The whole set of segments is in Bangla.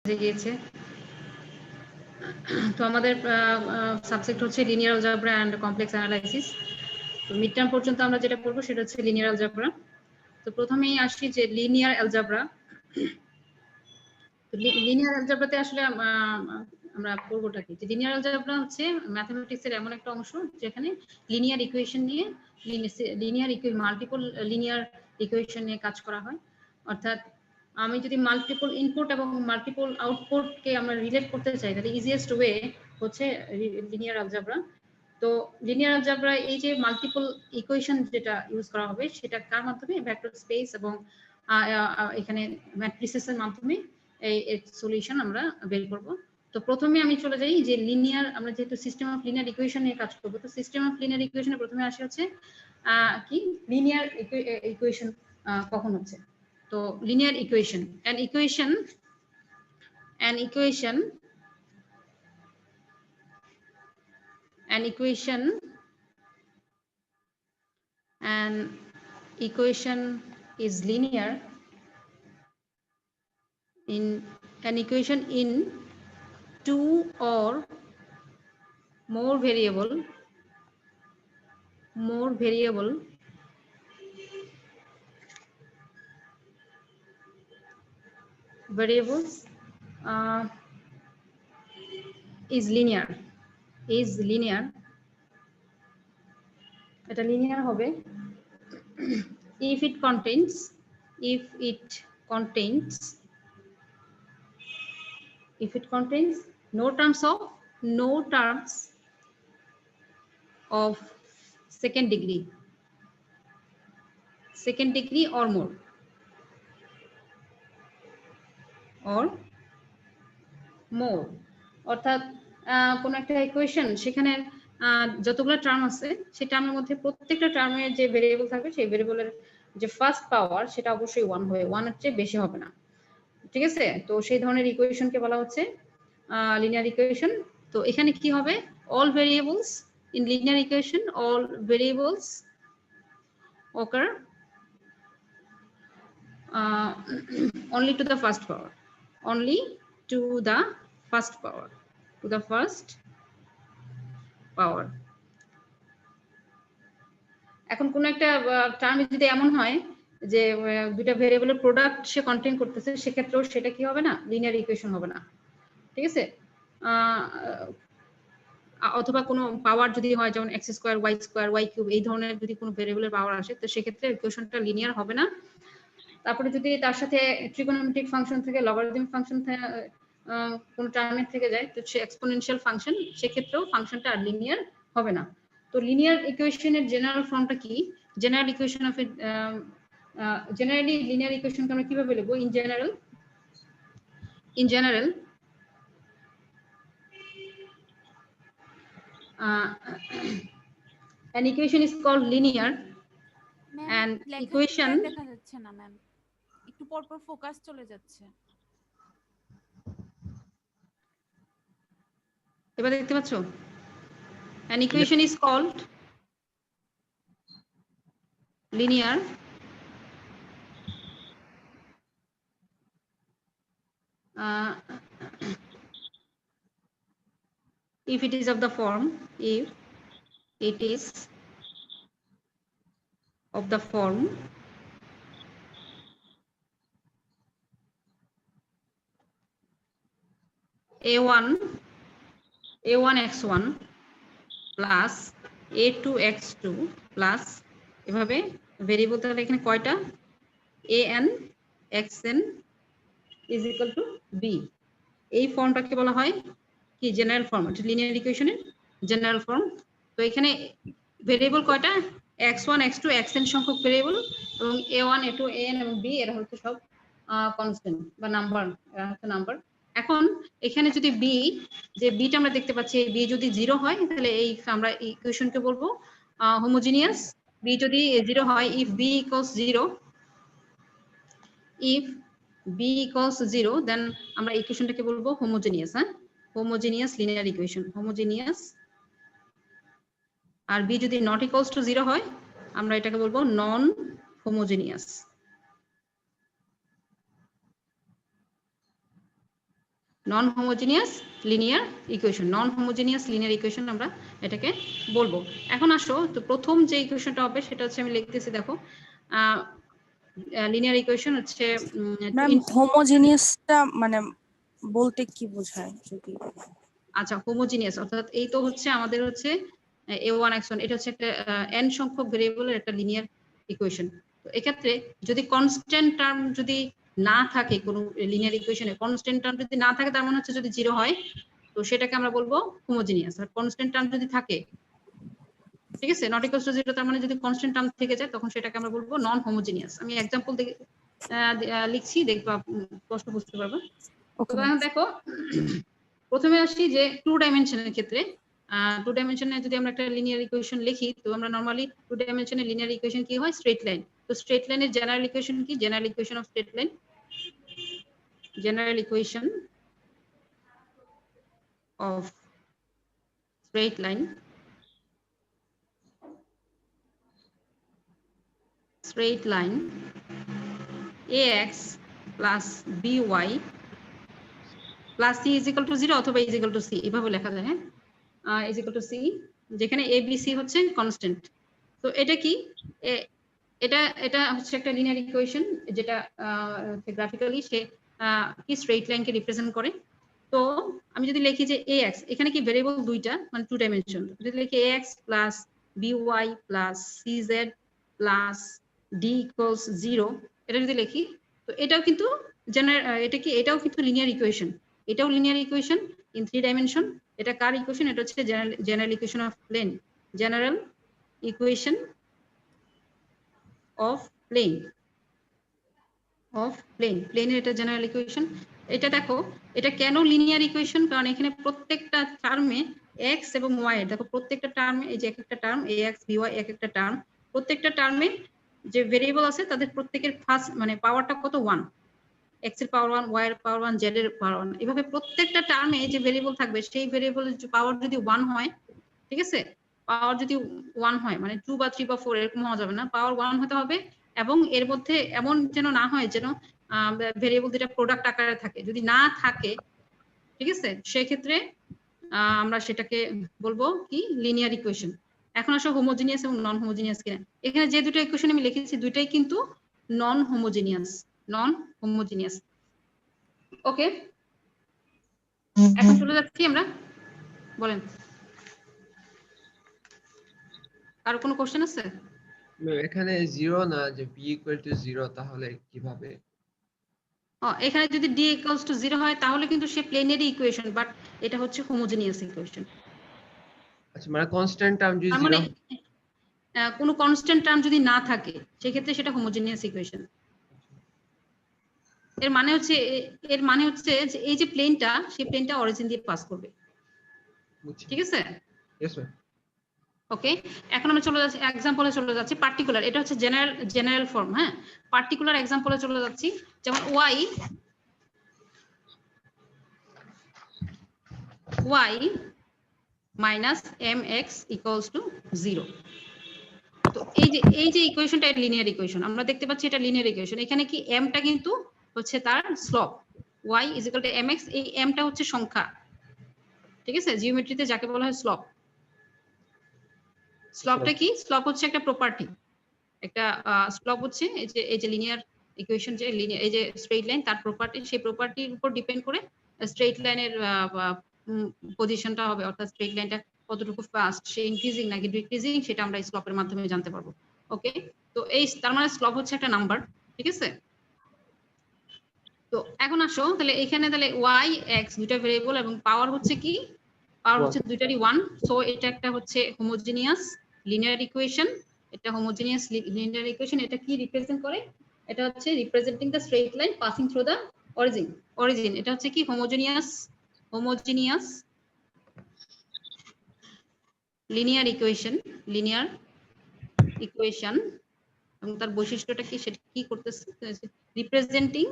গিয়েছে। তো আমাদের সাবজেক্ট হচ্ছে লিনিয়ার অলজেব্রা অ্যান্ড কমপ্লেক্স অ্যানালাইসিস। তো মিড টার্ম পর্যন্ত আমরা যেটা পড়বো সেটা হচ্ছে লিনিয়ার অলজেব্রা। তো প্রথমেই আসি যে লিনিয়ার অলজেব্রা। লিনিয়ার অলজেব্রাতে আসলে আমরা পড়বোটা কি, যে লিনিয়ার অলজেব্রা হচ্ছে ম্যাথমেটিক্সের এমন একটা অংশ যেখানে লিনিয়ার ইকুয়েশন নিয়ে মাল্টিপল লিনিয়ার ইকুয়েশন নিয়ে কাজ করা হয়। অর্থাৎ আমি যদি মাল্টিপল ইনপুট এবং মাল্টিপল আউটপুটকে আমরা রিলেট করতে চাই, তাহলে ইজিয়েস্ট ওয়ে হচ্ছে লিনিয়ার অলজেব্রা। তো লিনিয়ার অলজেব্রা এই যে মাল্টিপল ইকুয়েশন যেটা ইউজ করা হবে সেটা কার মাধ্যমে, ভেক্টর স্পেস এবং এখানে ম্যাট্রিসেসের মাধ্যমে এই সলিউশন আমরা বের করব। তো প্রথমে আমি চলে যাই যে লিনিয়ার, আমরা যেহেতু সিস্টেম অফ লিনিয়ার ইকুয়েশন নিয়ে কাজ করব, তো সিস্টেম অফ লিনিয়ার ইকুয়েশনে প্রথমে আসে হচ্ছে কি লিনিয়ার ইকুয়েশন কখন হচ্ছে। তো linear equation an equation an equation is linear in an equation in two or more variables is linear এটা লিনিয়ার হবে if it contains no terms of second degree or more, অর্থাৎ কোন একটা ইকুয়েশন সেখানে যতগুলো টার্ম আছে সেই টার্মের মধ্যে প্রত্যেকটা টার্মের যে ভেরিয়েবল থাকবে সেই ভেরিয়েবলের যে ফার্স্ট পাওয়ার সেটা অবশ্যই 1 হবে, 1 এর চেয়ে বেশি হবে না। ঠিক আছে, তো সেই ধরনের ইকুয়েশনকে বলা হচ্ছে লিনিয়ার ইকুয়েশন। তো এখানে কি হবে, all variables in linear equation occur only to the first power, এখন কোন একটা টার্ম যদি এমন হয় যে দুইটা ভেরিয়েবলের প্রোডাক্ট সে কন্টেইন করতেছে, সেক্ষেত্রেও সেটা কি হবে না, লিনিয়ার ইকুয়েশন হবে না। ঠিক আছে, অথবা কোনো পাওয়ার যদি হয়, যেমন x square y square y cube, এই ধরনের যদি কোনো ভেরিয়েবলের পাওয়ার আসে, তো সেক্ষেত্রে ইকুয়েশনটা লিনিয়ার হবে না। তারপরে যদি তার সাথে ট্রিগোনোমেট্রিক ফাংশন থেকে, লগারিদমিক ফাংশন থেকে কোন টার্মের থেকে যায়, তো সে এক্সপোনেনশিয়াল ফাংশন, সেক্ষেত্রেও ফাংশনটা আর লিনিয়ার হবে না। তো লিনিয়ার ইকুয়েশনের জেনারেল ফর্মটা কি, জেনারেলি লিনিয়ার ইকুয়েশনকে আমরা কিভাবে লিখবো, in general an equation is called linear and equation দেখা যাচ্ছে না ম্যাম, একটু পর পর ফোকাস চলে যাচ্ছে। এবার দেখতে পাচ্ছো, an equation is called linear if it is of the form a1x1 plus a2x2 plus এভাবে ভেরিয়েবল, তাহলে এখানে কয়টা, an xn is equal to b, এই ফর্মটাকে বলা হয় কি জেনারেল ফর্ম, এটা লিনিয়ার ইকুয়েশনের জেনারেল ফর্ম। তো এখানে ভেরিয়েবল কয়টা, x1 x2 xn সংখ্যক ভেরিয়েবল, এবং a1 a2 an এবং b এরা হচ্ছে সব কনস্ট্যান্ট বা নাম্বার। এখন এখানে যদি b, যে bটা আমরা দেখতে পাচ্ছি, b যদি 0 হয় তাহলে এই আমরা ইকুয়েশনকে বলবো হোমোজিনিয়াস। b যদি 0 হয়, if b equals 0 then আমরা ইকুয়েশনটাকে বলবো homogeneous. Homogeneous linear equation, homogeneous. আর b যদি নট ইকুয়ালস টু 0 হয়, আমরা এটাকে বলবো non homogeneous. Non homogeneous linear equation, non homogeneous linear equation আমরা এটাকে বলবো। এখন আসো, তো প্রথম যে ইকুয়েশনটা হবে সেটা হচ্ছে, আমি লিখতেছি দেখো, লিনিয়ার ইকুয়েশন হচ্ছে ম্যাম হোমোজেনিয়াসটা মানে বলতে কি বোঝায় যদি? আচ্ছা, হোমোজিনিয়াস অর্থাৎ এই তো হচ্ছে আমাদের হচ্ছে a1 x1, এটা হচ্ছে একটা n সংখ্যক ভেরিয়েবলের একটা লিনিয়ার ইকুয়েশন। তো এক্ষেত্রে যদি কনস্ট্যান্ট টার্ম যদি না থাকে কোনো লিনিয়ার ইকুয়েশনে, কনস্ট্যান্ট টার্ম যদি না থাকে তার মানে হচ্ছে যদি 0 হয় তো সেটাকে আমরা বলবো হোমোজিনিয়াস। আর কনস্ট্যান্ট টার্ম যদি থাকে, ঠিক আছে, নট ইকুয়ালস টু 0, তার মানে যদি কনস্ট্যান্ট টার্ম থেকে যায় তখন সেটাকে আমরা বলবো নন হোমোজিনিয়াস। আমি एग्जांपल লিখছি, দেখবা স্পষ্ট বুঝতে পারবে। তো এখন দেখো, প্রথমে আসি যে টু ডাইমেনশনের ক্ষেত্রে, টু ডাইমেনশনে যদি আমরা একটা লিনিয়ার ইকুয়েশন লিখি, তো আমরা নরমালি টু ডাইমেনশনে লিনিয়ার ইকুয়েশন কি হয়? Straight line. তো স্ট্রেট লাইনের জেনারেল ইকুয়েশন কি? General equation of straight line, general equation of straight line, straight line ax plus by plus c is equal to 0 অথবা is equal to c, এভাবে লেখা যায়। হ্যাঁ, is equal to c, যেখানে a b c হচ্ছে কনস্ট্যান্ট। তো এটা কি? এটা এটা হচ্ছে একটা লিনিয়ার ইকুয়েশন যেটা গ্রাফিক্যালি সে কি স্ট্রেট লাইনকে রিপ্রেজেন্ট করে। তো আমি যদি লিখি যে ax, এখানে কি ভেরিয়েবল দুইটা, মানে টু ডাইমেনশন, যদি লিখি ax plus by plus cz plus d equals 0, এটা যদি লিখি, তো এটাও কিন্তু এটা কি, এটাও কিন্তু লিনিয়ার ইকুয়েশন, এটাও লিনিয়ার ইকুয়েশন ইন 3 ডাইমেনশন। এটা কার ইকুয়েশন? এটা হচ্ছে general equation of plane, general equation of plane, of plane, প্লেনের এটা জেনারেল ইকুয়েশন। এটা দেখো, এটা কেন লিনিয়ার ইকুয়েশন? কারণ এখানে প্রত্যেকটা টার্মে x এবং y, দেখো প্রত্যেকটা টার্মে, এই যে এক একটা টার্ম ax by, এক একটা টার্ম, প্রত্যেকটা টার্মে যে ভেরিয়েবল আছে তাদের প্রত্যেকের ফার্স্ট মানে পাওয়ারটা কত? 1, x এর পাওয়ার 1, y এর পাওয়ার 1, z এর পাওয়ার 1, এভাবে প্রত্যেকটা টার্মে যে ভেরিয়েবল থাকবে সেই ভেরিয়েবলের পাওয়ার যদি 1 হয়, ঠিক আছে, পাওয়ার যদি 1 হয়, মানে 2 বা 3 বা 4 এরকম হওয়া যাবে না, পাওয়ার 1 হতে হবে। এবং এর মধ্যে এমন যেন না হয় যেন ভেরিয়েবল দুটা প্রোডাক্ট আকারে থাকে, যদি না থাকে, ঠিক আছে, সেই ক্ষেত্রে আমরা সেটাকে বলবো কি? Linear equation. এখন আসলে হোমোজিনিয়াস এবং নন হোমোজিনিয়াস কিনা, এখানে যে দুটো ইকুয়েশন আমি লিখেছি দুইটাই কিন্তু নন হোমোজিনিয়াস, নন হোমোজিনিয়াস। ওকে, এখন চলে যাচ্ছি আমরা, বলেন আর কোনো কোশ্চেন আছে? এখানে 0 না, যে b = 0, তাহলে কিভাবে? এখানে যদি d = 0 হয় তাহলে কিন্তু সে প্লেনেরই ইকুয়েশন, বাট এটা হচ্ছে হোমোজিনিয়াস ইকুয়েশন। আচ্ছা, মানে কনস্ট্যান্ট টার্ম যদি তার মানে 0, কোনো কনস্ট্যান্ট টার্ম যদি না থাকে সেক্ষেত্রে সেটা হোমোজিনিয়াস ইকুয়েশন। এর মানে হচ্ছে যে এই যে প্লেনটা, সেই প্লেনটা অরিজিন দিয়ে পাস করবে, ঠিক আছে? Yes ma'am. ওকে, এখন আমরা চলে যাচ্ছি एग्जांपले, চলে যাচ্ছি পার্টিকুলার, এটা হচ্ছে জেনারেল ফর্ম। হ্যাঁ, পার্টিকুলার एग्जांपले চলে যাচ্ছি, যেমন y minus mx equals to 0। তো এই যে ইকুয়েশনটা লিনিয়ার ইকুয়েশন, আমরা দেখতে পাচ্ছি এটা লিনিয়ার ইকুয়েশন। এখানে কি m টা কিন্তু হচ্ছে তার slope, y is equal to mx, এই m টা হচ্ছে সংখ্যা, ঠিক আছে, জিওমেট্রিতে যাকে বলা হয় স্লোপ। স্লোপটা কি? স্লোপ হচ্ছে একটা প্রপার্টি, একটা স্লোপ হচ্ছে এই যে লিনিয়ার ইকুয়েশন, যে লিনিয়ার, এই যে স্ট্রেট লাইন, তার প্রপার্টি, সেই প্রপার্টির উপর ডিপেন্ড করে স্ট্রেট লাইনের পজিশনটা হবে, অর্থাৎ স্ট্রেট লাইনটা কতটুকু ফাস্ট, সে ইনক্রিজিং নাকি ডিক্রিজিং, সেটা আমরা স্লোপের মাধ্যমে জানতে পারবো। ওকে, তো এই তার মানে স্লোপ হচ্ছে একটা নাম্বার, ঠিক আছে? তো এখন আসো তাহলে এখানে, তাহলে y x দুইটা ভেরিয়েবল এবং পাওয়ার হচ্ছে কি? পাওয়ার হচ্ছে দুইটারই 1। সো এটা একটা হচ্ছে হোমোজিনিয়াস লিনিয়ার ইকুয়েশন, এটা হোমোজিনিয়াস লিনিয়ার ইকুয়েশন। এটা কি রিপ্রেজেন্ট করে? এটা হচ্ছে representing the straight line passing through the origin. এটা হচ্ছে কি? Homogeneous linear equation. এবং তার বৈশিষ্ট্যটা কি, সেটা কি করতেছে? Representing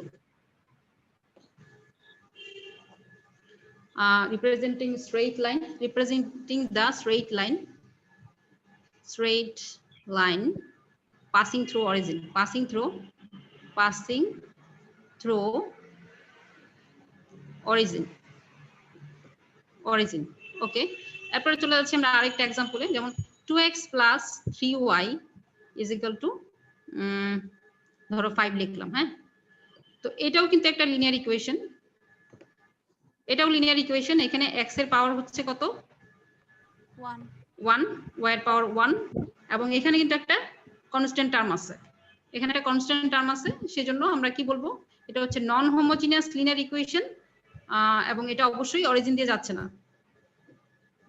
straight line passing through origin, passing through origin, origin. Okay, এরপরে চলে যাচ্ছি আমরা আরেকটা এক্সাম্পলে, যেমন 2x plus 3y is equal two ধরো 5 লিখলাম। হ্যাঁ, তো এটাও কিন্তু একটা লিনিয়ার ইকুয়েশন, এটাও লিনিয়ার ইকুয়েশন। এখানে x এর পাওয়ার হচ্ছে কত? 1 1, y এর পাওয়ার 1, এবং এখানে কিন্তু একটা কনস্ট্যান্ট টার্ম আছে, এখানে একটা কনস্ট্যান্ট টার্ম আছে, সেজন্য আমরা কি বলবো, এটা হচ্ছে নন হোমোজিনিয়াস লিনিয়ার ইকুয়েশন, এবং এটা অবশ্যই অরিজিন দিয়ে যাচ্ছে না।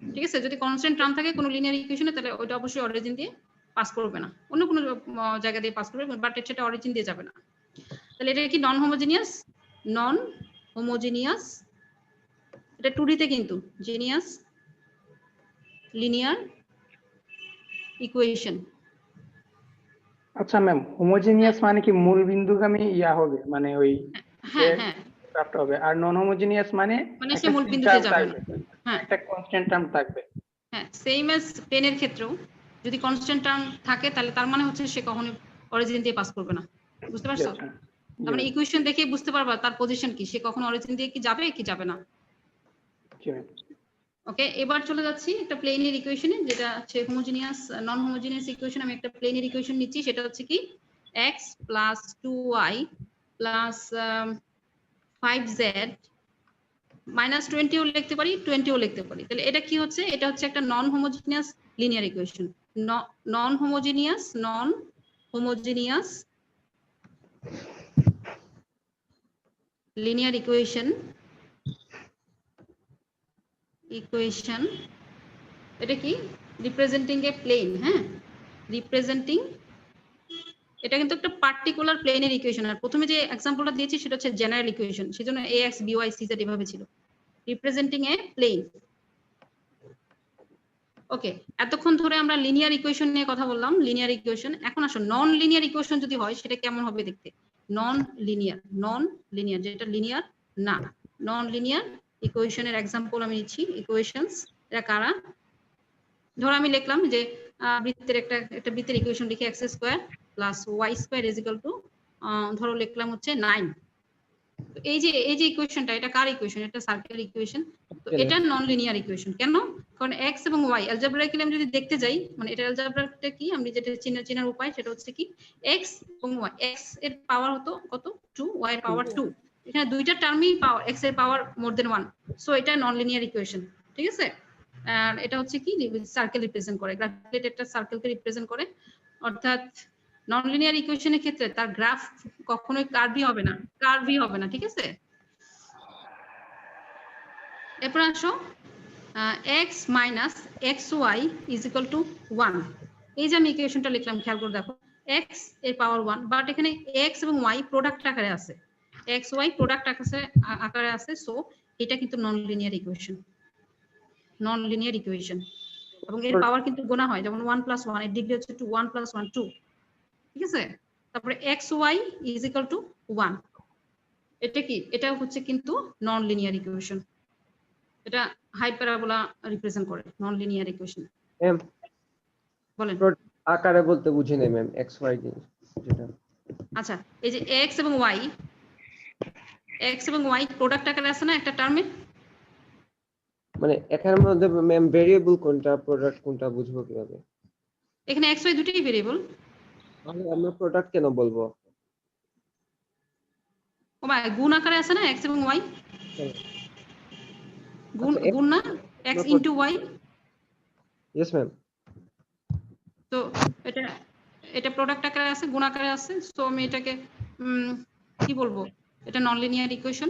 ঠিক আছে, যদি কনস্ট্যান্ট টার্ম থাকে কোনো লিনিয়ার ইকুয়েশনে, তাহলে ওটা অবশ্যই অরিজিন দিয়ে পাস করবে না, অন্য কোনো জায়গা দিয়ে পাস করবে, বাট সেটা অরিজিন দিয়ে যাবে না। তাহলে এটা কি নন হোমোজিনিয়াস? নন হোমোজিনিয়াস, এটা 2D তে কিন্তু জিনিয়াস লিনিয়ার ইকুয়েশন। আচ্ছা ম্যাম, হোমোজিনিয়াস মানে কি মূল বিন্দুগামী ইয়া হবে, মানে ওই হ্যাঁ হ্যাঁ, গ্রাফটা হবে, আর নন হোমোজিনিয়াস মানে মানে সে একটা মূল স্থির বিন্দুতে term যাবে না। থাকবে, হ্যাঁ একটা কনস্ট্যান্ট টার্ম থাকবে। হ্যাঁ, সেম অ্যাজ পেনের ক্ষেত্রেও যদি কনস্ট্যান্ট টার্ম থাকে, তাহলে তার মানে হচ্ছে সে কখনোই অরিজিন দিয়ে পাস করবে না। বুঝতে পারছো? আচ্ছা, তার মানে ইকুয়েশন দেখে বুঝতে পারবা তার পজিশন কি, সে কখনো অরিজিন দিয়ে কি যাবে কি যাবে না। জি ম্যাম। ওকে, এবার চলে যাচ্ছি একটা প্লেনের ইকুয়েশনে, যেটা হচ্ছে হোমোজিনিয়াস নন হোমোজিনিয়াস ইকুয়েশন। আমি একটা প্লেনের ইকুয়েশন নিচ্ছি, সেটা হচ্ছে কি x plus 2y plus 5z minus 20 ও লিখতে পারি, 20 ও লিখতে পারি। তাহলে এটা কি হচ্ছে? এটা হচ্ছে একটা নন homogeneous linear equation. Non homogeneous linear equation এটা কি? রিপ্রেজেন্টিং এ প্লেন। হ্যাঁ, রিপ্রেজেন্টিং, এটা কিন্তু একটা পার্টিকুলার প্লেনের ইকুয়েশন। আর প্রথমে যে এক্সাম্পলটা দিয়েছি সেটা হচ্ছে জেনারেল ইকুয়েশন, সেজন্য ax by cz এভাবে ছিল, রিপ্রেজেন্টিং এ প্লেন। ওকে, এতক্ষণ ধরে আমরা লিনিয়ার ইকুয়েশন নিয়ে কথা বললাম, লিনিয়ার ইকুয়েশন। এখন আসো নন লিনিয়ার ইকুয়েশন যদি হয় সেটা কেমন হবে দেখতে। নন লিনিয়ার যেটা লিনিয়ার না, নন লিনিয়ার ইকুয়েশনের এক্সাম্পল আমি নিচ্ছি। ইকুয়েশনস এরা কারা? ধরো আমি লিখলাম যে বৃত্তের একটা বৃত্তের ইকুয়েশন লিখি, x square plus y square is equal two, ধরো লিখলাম হচ্ছে 9। এই যে ইকুয়েশনটা, এটা কার ইকুয়েশন? এটা সার্কেল ইকুয়েশন। তো এটা নন লিনিয়ার ইকুয়েশন। কেন? কারণ x এবং y অ্যালজেব্রাইক্যালি আমি যদি দেখতে যাই, মানে এটা অ্যালজেব্রাটা কি, আমি যেটা চেনার উপায় সেটা হচ্ছে কি, x এবং y, x এর পাওয়ার হতো কত? 2, y এর পাওয়ার 2। এখানে দুইটা টার্মই পাওয়ার, x এর পাওয়ার মোর দেন 1, সো এটা নন লিনিয়ার ইকুয়েশন। ঠিক আছে, আর এটা হচ্ছে কি, সার্কেল রিপ্রেজেন্ট করে, গ্রাফিক একটা সার্কেলকে রিপ্রেজেন্ট করে। অর্থাৎ নন লিনিয়ার ইকুয়েশনের ক্ষেত্রে তার গ্রাফ কখনোই কার্ভি হবে না। ঠিক আছে, এরপর আসো x minus xy is equal two 1। এই যে আমি ইকুয়েশনটা লিখলাম, খেয়াল করে দেখো, x এর পাওয়ার 1, বাট এখানে x এবং y প্রোডাক্ট আকারে আছে, xy প্রোডাক্ট আকারে আছে, সো এটা কিন্তু নন লিনিয়ার ইকুয়েশন। এবং এর পাওয়ার কিন্তু গোনা হয়, যেমন 1 + 1, এর ডিগ্রি হচ্ছে 2, 1 + 1 2। ঠিক আছে, তারপরে xy ইজ ইকুয়াল টু 1, এটা কি, এটা হচ্ছে কিন্তু নন লিনিয়ার ইকুয়েশন। এটা হাইপারবোলা রিপ্রেজেন্ট করে নন লিনিয়ার ইকুয়েশন। ম্যাম বলেন। আকারে বলতে বুঝি নাই ম্যাম, x y যেটা। আচ্ছা, এই যে x এবং y প্রোডাক্ট আকারে আছে না একটা টার্মে? মানে এখানের মধ্যে ম্যাম ভেরিয়েবল কোনটা, প্রোডাক্ট কোনটা বুঝবো কিভাবে? এখানে x y দুটোই ভেরিয়েবল। তাহলে আমরা প্রোডাক্ট কেন বলবো? ও ভাই, গুণ আকারে আছে না x এবং y, আচ্ছা, গুণ না, x into y। Yes ma'am. তো এটা প্রোডাক্ট আকারে আছে, গুণ আকারে আছে, সো আমি এটাকে কি বলবো, এটা নন লিনিয়ার ইকুয়েশন।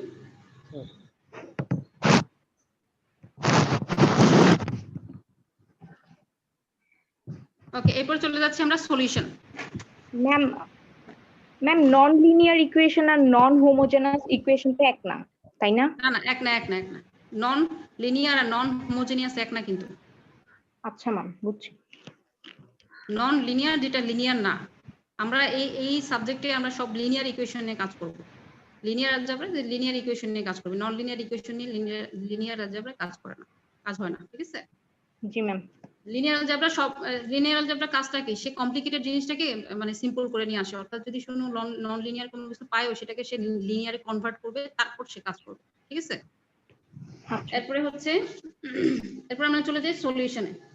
ওকে, এরপর চলে যাচ্ছি আমরা solution. Ma'am non linear equation আর নন হোমোজেনাস ইকুয়েশন তো এক না, তাই না? না, এক না। নন লিনিয়ার আর নন হোমোজেনিয়াস এক না কিন্তু। আচ্ছা ম্যাম, বুঝছি। নন লিনিয়ার যেটা লিনিয়ার না, আমরা এই সাবজেক্টে আমরা সব লিনিয়ার ইকুয়েশন নিয়ে কাজ করব। লিনিয়ার অ্যালজেব্রা যে লিনিয়ার ইকুয়েশন নিয়ে কাজ করবে, নন লিনিয়ার ইকুয়েশন নিয়ে লিনিয়ার অ্যালজেব্রা কাজ হয় না। ঠিক আছে, জি ম্যাম। লিনিয়ার অ্যালজেব্রা কাজটা কি, সে কমপ্লিকেটেড জিনিসটাকে মানে সিম্পল করে নিয়ে আসে। অর্থাৎ যদি শুনো নন লিনিয়ার কোনো কিছু পায়ও, সেটাকে সে লিনিয়ারে কনভার্ট করবে, তারপর সে কাজ করবে। ঠিক আছে, আচ্ছা। এরপরে হচ্ছে এরপর আমরা চলে যাই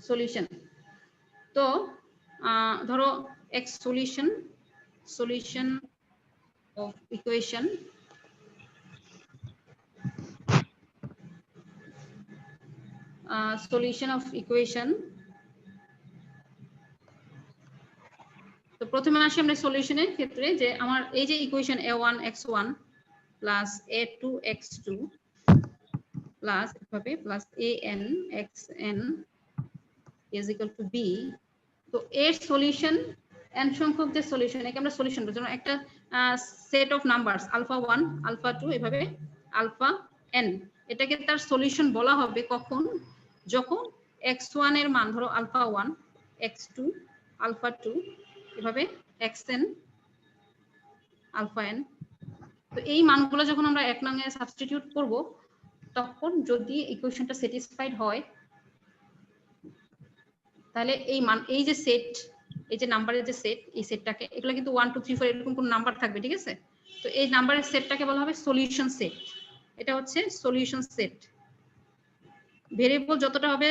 সলিউশন। তো ধরো x solution of equation তো প্রথমে আসি আমরা সলিউশনের ক্ষেত্রে যে আমার এই যে equation a1 x1 plus a2 x2 plus এভাবে plus an xn is equal to b। তো এর সলিউশন n সংখ্যক যে সলিউশন, একে আমরা সলিউশন বলছি, যেমন একটা set of numbers alpha 1 alpha 2 এভাবে আলফা n, এটাকে তার সলিউশন বলা হবে কখন, যখন x1 এর মান ধরো আলফা 1 x2 আলফা 2 এভাবে xn আলফা n। তো এই মানগুলো যখন আমরা এক নং এ সাবস্টিটিউট করব, তখন যদি ইকুয়েশনটা স্যাটিসফাইড হয়, তাহলে এই মান, এই যে সেট, এই যে নাম্বারের যে সেট, এই সেটটাকে, এগুলো কিন্তু 1 2 3 4 এরকম কোন নাম্বার থাকবে, ঠিক আছে? তো এই নাম্বারের সেটটাকে বলা হবে সলিউশন সেট। এটা হচ্ছে সলিউশন সেট। ভেরিয়েবল যতটা হবে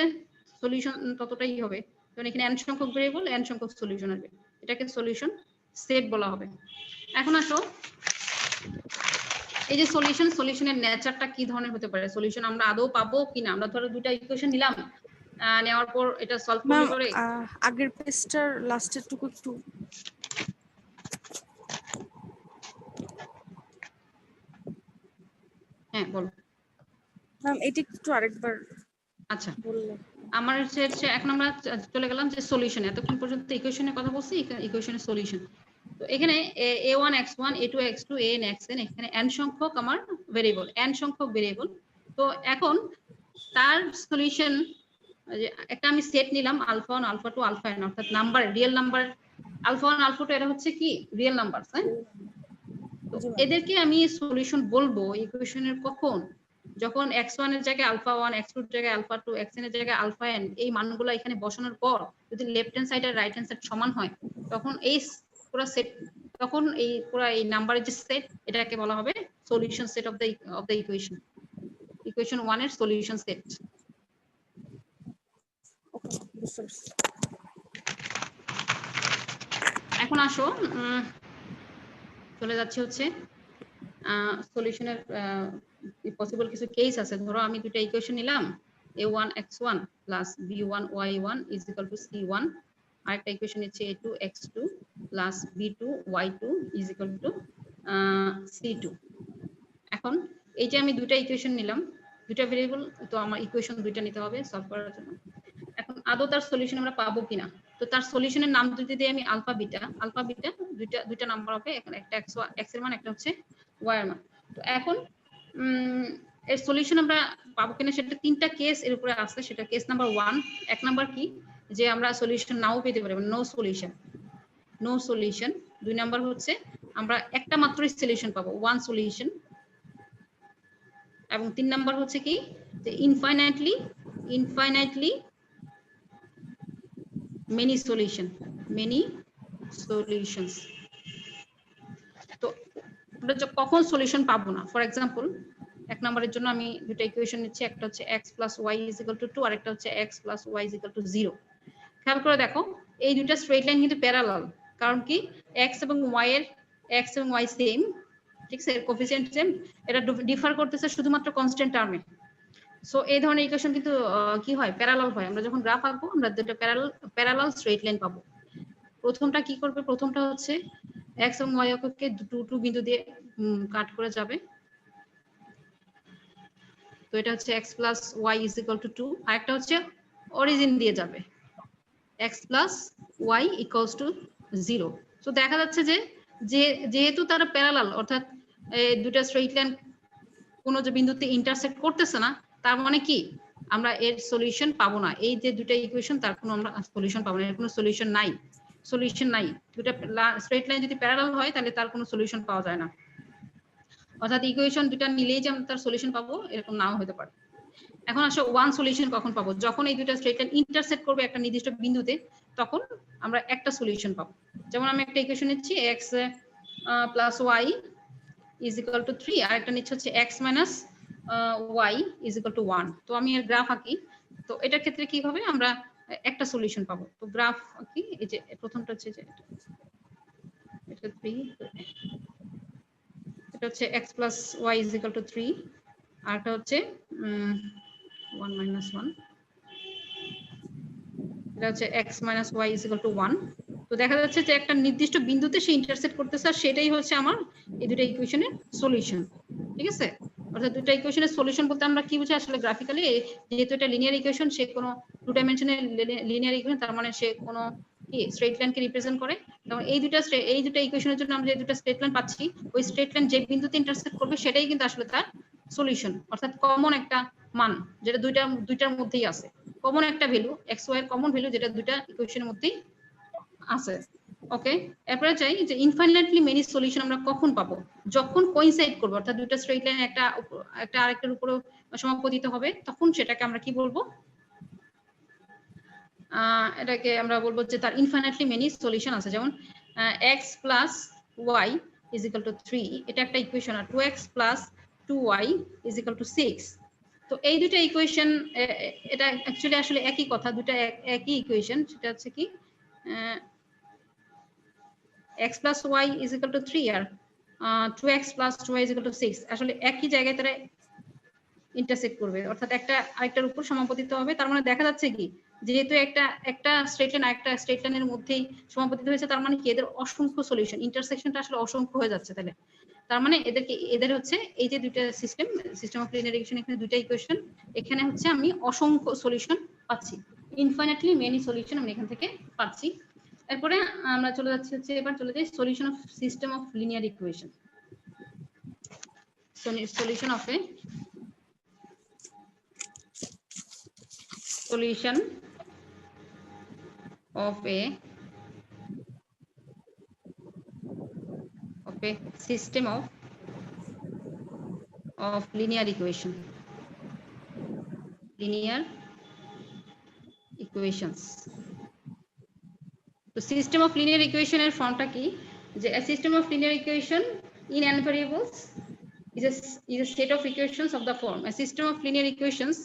সলিউশন ততটাই হবে, কারণ এখানে n সংখ্যক ভেরিয়েবল n সংখ্যক সলিউশন আসবে, এটাকে সলিউশন সেট বলা হবে। এখন আসো এই যে সলিউশনের নেচারটা কি ধরনের হতে পারে, সলিউশন আমরা আদৌ পাবো কিনা। আমরা ধরো দুটো ইকুয়েশন নিলাম, নেওয়ার পর এটা সলভ ম্যাম করে আগের পেজটার লাস্টের টুকু একটু হ্যাঁ বলো ম্যাম এটা একটু আরেকবার আচ্ছা বললে। আমার হচ্ছে এখন আমরা চলে গেলাম যে সলিউশন। এতক্ষণ পর্যন্ত ইকুয়েশনের কথা বলছি, ইকুয়েশনের সলিউশন। তো এখানে a1 x1 a2 x2 an xn, এখানে n সংখ্যক আমার ভেরিয়েবল, n সংখ্যক ভেরিয়েবল। তো এখন তার সলিউশন, একটা আমি সেট নিলাম আলফা 1 আলফা 2 আলফা n, অর্থাৎ number, real number alpha 1 alpha 2 এটা হচ্ছে কি রিয়েল নাম্বার, হ্যাঁ? তো এদেরকে আমি সলিউশন বলবো ইকুয়েশনের কখন, যখন x1 এর জায়গায় আলফা 1, x2 এর জায়গায় আলফা 2, xn এর জায়গায় আলফা n, এই মানগুলো এখানে বসানোর পর যদি লেফট হ্যান্ড সাইড আর রাইট হ্যান্ড সাইড সমান হয়, তখন এই পুরো সেট, তখন এই পুরো এই নাম্বারের যে সেট, এটাকে বলা হবে solution set of the equation 1 এর সলিউশন সেট। এখন আসো চলে যাচ্ছে হচ্ছে সলিউশনের পসিবল কিছু কেস আছে। ধরো আমি দুটো ইকুয়েশন নিলাম, a1 x1 plus b1 y1 is equal two c1, আরেকটা ইকুয়েশন হচ্ছে a2 x2 plus b2 y2 is equal two c2। এখন এই যে আমি দুটো ইকুয়েশন নিলাম, দুটো ভেরিয়েবল, তো আমার ইকুয়েশন দুইটা নিতে হবে সলভ করার জন্য। এখন আদৌ তার সলিউশন আমরা পাবো কিনা, তো তার সলিউশনের নাম যদি দিই আমি আলফা বিটা দুইটা নাম্বার হবে, এখানে একটা x এর মান, একটা হচ্ছে y এর মান। তো এখন এর সলিউশন আমরা পাবো কিনা সেটা তিনটা কেস এর উপরে আছে। সেটা কেস নাম্বার 1, এক নাম্বার কি, যে আমরা সলিউশন নাও পেতে পারি, নো সলিউশন। দুই নাম্বার হচ্ছে আমরা একটা মাত্রই সলিউশন পাবো, ওয়ান সলিউশন। এবং তিন নাম্বার হচ্ছে কি, যে ইনফাইনাইটলি many solutions। তো আমরা কখন সলিউশন পাবো না, ফর এক্সাম্পল এক নম্বরের জন্য আমি দুটো ইকুয়েশন নিচ্ছি, একটা হচ্ছে x plus y is equal to 2 আর একটা হচ্ছে x plus y is equal to 0। খেয়াল করে দেখো এই দুটো স্ট্রেট লাইন কিন্তু প্যারালাল, কারণ কি x এবং y সেম, ঠিক আছে, কোএফিসিয়েন্ট সেম, এটা ডিফার করতেছে শুধুমাত্র কনস্ট্যান্ট টার্মে। সো এই ধরনের ইকুয়েশন কিন্তু কি হয়, প্যারালাল হয়। আমরা যখন গ্রাফ আঁকবো আমরা দুটো প্যারালাল স্ট্রেট লাইন পাবো। প্রথমটা কি করবে, প্রথমটা হচ্ছে x এবং y অক্ষকে দুটো বিন্দু দিয়ে কাট করে যাবে। তো এটা হচ্ছে x plus y is equal to 2, আর একটা হচ্ছে অরিজিন দিয়ে যাবে, x plus y equals to 0। তো দেখা যাচ্ছে যে যেহেতু তারা প্যারালাল, অর্থাৎ দুটো স্ট্রেট লাইন কোনো যে বিন্দুতে ইন্টারসেক্ট করতেছে না, তার মানে কি আমরা এর সলিউশন পাবো না। এই যে দুটো ইকুয়েশন, তার কোনো আমরা সলিউশন পাবো না, এর কোনো সলিউশন নাই। দুটো স্ট্রেট লাইন যদি প্যারালাল হয় তাহলে তার কোনো সলিউশন পাওয়া যায় না। অর্থাৎ ইকুয়েশন দুটো নিলেই যে আমরা তার সলিউশন পাবো এরকম নাও হতে পারে। এখন আসো ওয়ান সলিউশন কখন পাবো, যখন এই দুটো স্ট্রেট লাইন ইন্টারসেক্ট করবে একটা নির্দিষ্ট বিন্দুতে, তখন আমরা একটা সলিউশন পাবো। যেমন আমি একটা ইকুয়েশন নিচ্ছি x plus y is equal to 3, আর একটা নিচ্ছে হচ্ছে x minus y is equal to 1। তো আমি এর গ্রাফ আঁকি। তো এটার ক্ষেত্রে কি হবে, আমরা একটা সলিউশন পাবো। তো গ্রাফ আঁকি, এই যে প্রথমটা হচ্ছে যে এটা 3, এটা হচ্ছে x plus y is equal to 3, আর এটা হচ্ছে 1 minus 1, এটা হচ্ছে x minus y is equal to 1। তো দেখা যাচ্ছে যে একটা নির্দিষ্ট বিন্দুতে সে ইন্টারসেক্ট করতেছে, আর সেটাই হচ্ছে আমার এই দুটো ইকুয়েশনের সলিউশন। ঠিক আছে, অর্থাৎ দুটো ইকুয়েশনের সলিউশন বলতে আমরা কি বুঝি আসলে গ্রাফিক্যালি, যেহেতু এটা লিনিয়ার ইকুয়েশন, সে কোনো টু ডাইমেনশনাল লিনিয়ার ইকুয়েশন, তার মানে সে কোনো কি স্ট্রেট লাইনকে রিপ্রেজেন্ট করে। যেমন এই দুটো ইকুয়েশনের জন্য আমরা যে দুটো স্ট্রেট লাইন পাচ্ছি, ওই স্ট্রেট লাইন যে বিন্দুতে ইন্টারসেক্ট করবে সেটাই কিন্তু আসলে তার সলিউশন, অর্থাৎ কমন একটা মান যেটা দুইটার মধ্যেই আছে, কমন একটা ভ্যালু এক্স ওয়াই এর কমন ভ্যালু যেটা দুইটা ইকুয়েশনের মধ্যেই আছে। ওকে, এরপরে চাই যে ইনফাইনাইটলি মেনি সলিউশন আমরা কখন পাবো, যখন কোইনসাইড করবে, অর্থাৎ দুটো স্ট্রেট লাইন একটা আরেকটার উপর সমাপতিত হবে, তখন সেটাকে আমরা কি বলবো, এটাকে আমরা বলবো যে তার ইনফাইনাইটলি মেনি সলিউশন আছে। যেমন x plus y is equal to 3, এটা একটা equation, R 2x plus 2y is equal to 6। তো এই দুটো ইকুয়েশন, এটা অ্যাকচুয়ালি আসলে একই কথা, দুটো একই ইকুয়েশন। সেটা হচ্ছে কি x plus y is equal to 3 R 2x plus 2y is equal to 6 আসলে একই জায়গায় তারা ইন্টারসেক্ট করবে, অর্থাৎ একটা আরেকটার উপর সমাপতিত হবে। তার মানে দেখা যাচ্ছে কি, যেহেতু একটা স্ট্রেট লাইন আরেকটা স্ট্রেট লাইনের মধ্যেই সমাপতিত হয়েছে, তার মানে কি এদের অসংখ্য সলিউশন, ইন্টারসেকশনটা আসলে অসংখ্য হয়ে যাচ্ছে। তাহলে তার মানে এদের হচ্ছে এই যে দুইটা সিস্টেম অফ লিনিয়ার ইকুয়েশন, এখানে দুইটা ইকুয়েশন, এখানে হচ্ছে আমি অসংখ্য সলিউশন পাচ্ছি, ইনফাইনাইটলি মেনি সলিউশন আমি এখান থেকে পাচ্ছি। এরপরে আমরা চলে যাচ্ছি হচ্ছে, এবার চলে যাই solution of system of linear equation. Solution of A solution of a system of linear equations. তো সিস্টেম অফ লিনিয়ার ইকুয়েশনের ফর্মটা কি, যে a system of linear equation in n variables is a set of equations of the form a system of linear equations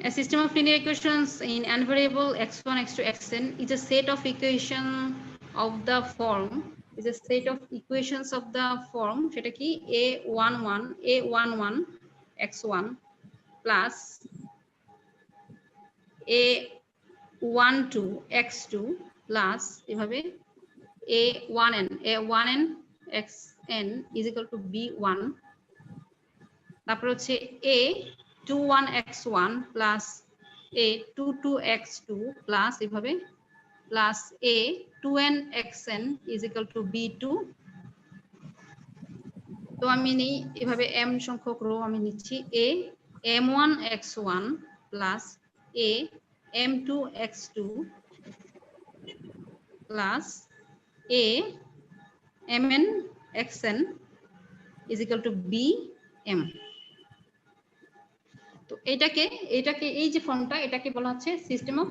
A system of linear equations in n variable x1, x2, xn is a set of equations of the form সেটা কি a11 x1 plus a12 x2 plus এভাবে a1n xn is equal to b1, তারপর হচ্ছে a21 x1 plus a22 x2 plus এভাবে plus a2n xn is equal to b2। তো আমি নেই এভাবে m সংখ্যক রো আমি নিচ্ছি, a m1 x1 plus a m2 x2 plus a mn xn is equal to bm। তো এটাকে এই যে ফর্মটা, এটাকে বলা হচ্ছে সিস্টেম অফ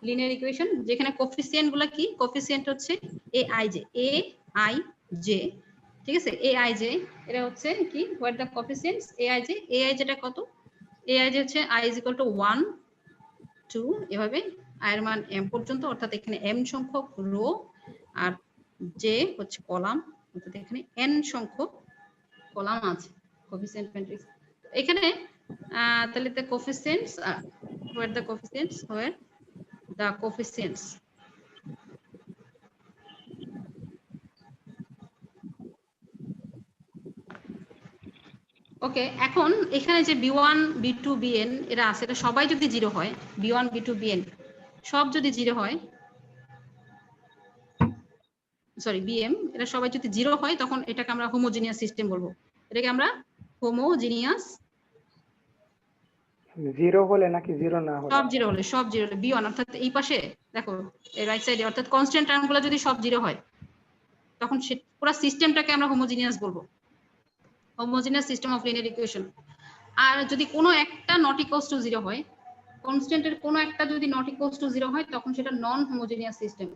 লিনিয়ার ইকুয়েশন, যেখানে কোফিসিয়েন্ট গুলো কি, কোফিসিয়েন্ট হচ্ছে aij, ঠিক আছে, aij এটা হচ্ছে কি, হোয়াট দ্য কোফিসিয়েন্টস aij টা কত, aij হচ্ছে i is equal to 1 2 এভাবে i এর মান m পর্যন্ত, অর্থাৎ এখানে m সংখ্যক রো আর j হচ্ছে কলাম, অর্থাৎ এখানে n সংখ্যক কলাম আছে কোফিসিয়েন্ট ম্যাট্রিক্স। এখানে তাহলে the coefficients where the coefficients ওকে। এখন এখানে যে b1 b2 bn এরা আছে, এটা সবাই যদি 0 হয়, b1 b2 bn সব যদি 0 হয়, সরি bm এরা সবাই যদি 0 হয়, তখন এটাকে আমরা হোমোজেনিয়াস সিস্টেম বলবো, এটাকে আমরা হোমোজিনিয়াস জিরো হলে নাকি জিরো না হলে? সব জিরো হলে B1 অর্থাৎ এই পাশে দেখো এই রাইট সাইডে অর্থাৎ কনস্ট্যান্ট টার্মগুলো যদি সব জিরো হয় তখন পুরো সিস্টেমটাকে আমরা হোমোজিনিয়াস বলবো, homogeneous system of linear equation. আর যদি কোনো একটা নট ইকুয়ালস টু জিরো হয়, কনস্ট্যান্টের কোনো একটা যদি নট ইকুয়ালস টু জিরো হয় তখন সেটা নন হোমোজিনিয়াস সিস্টেম।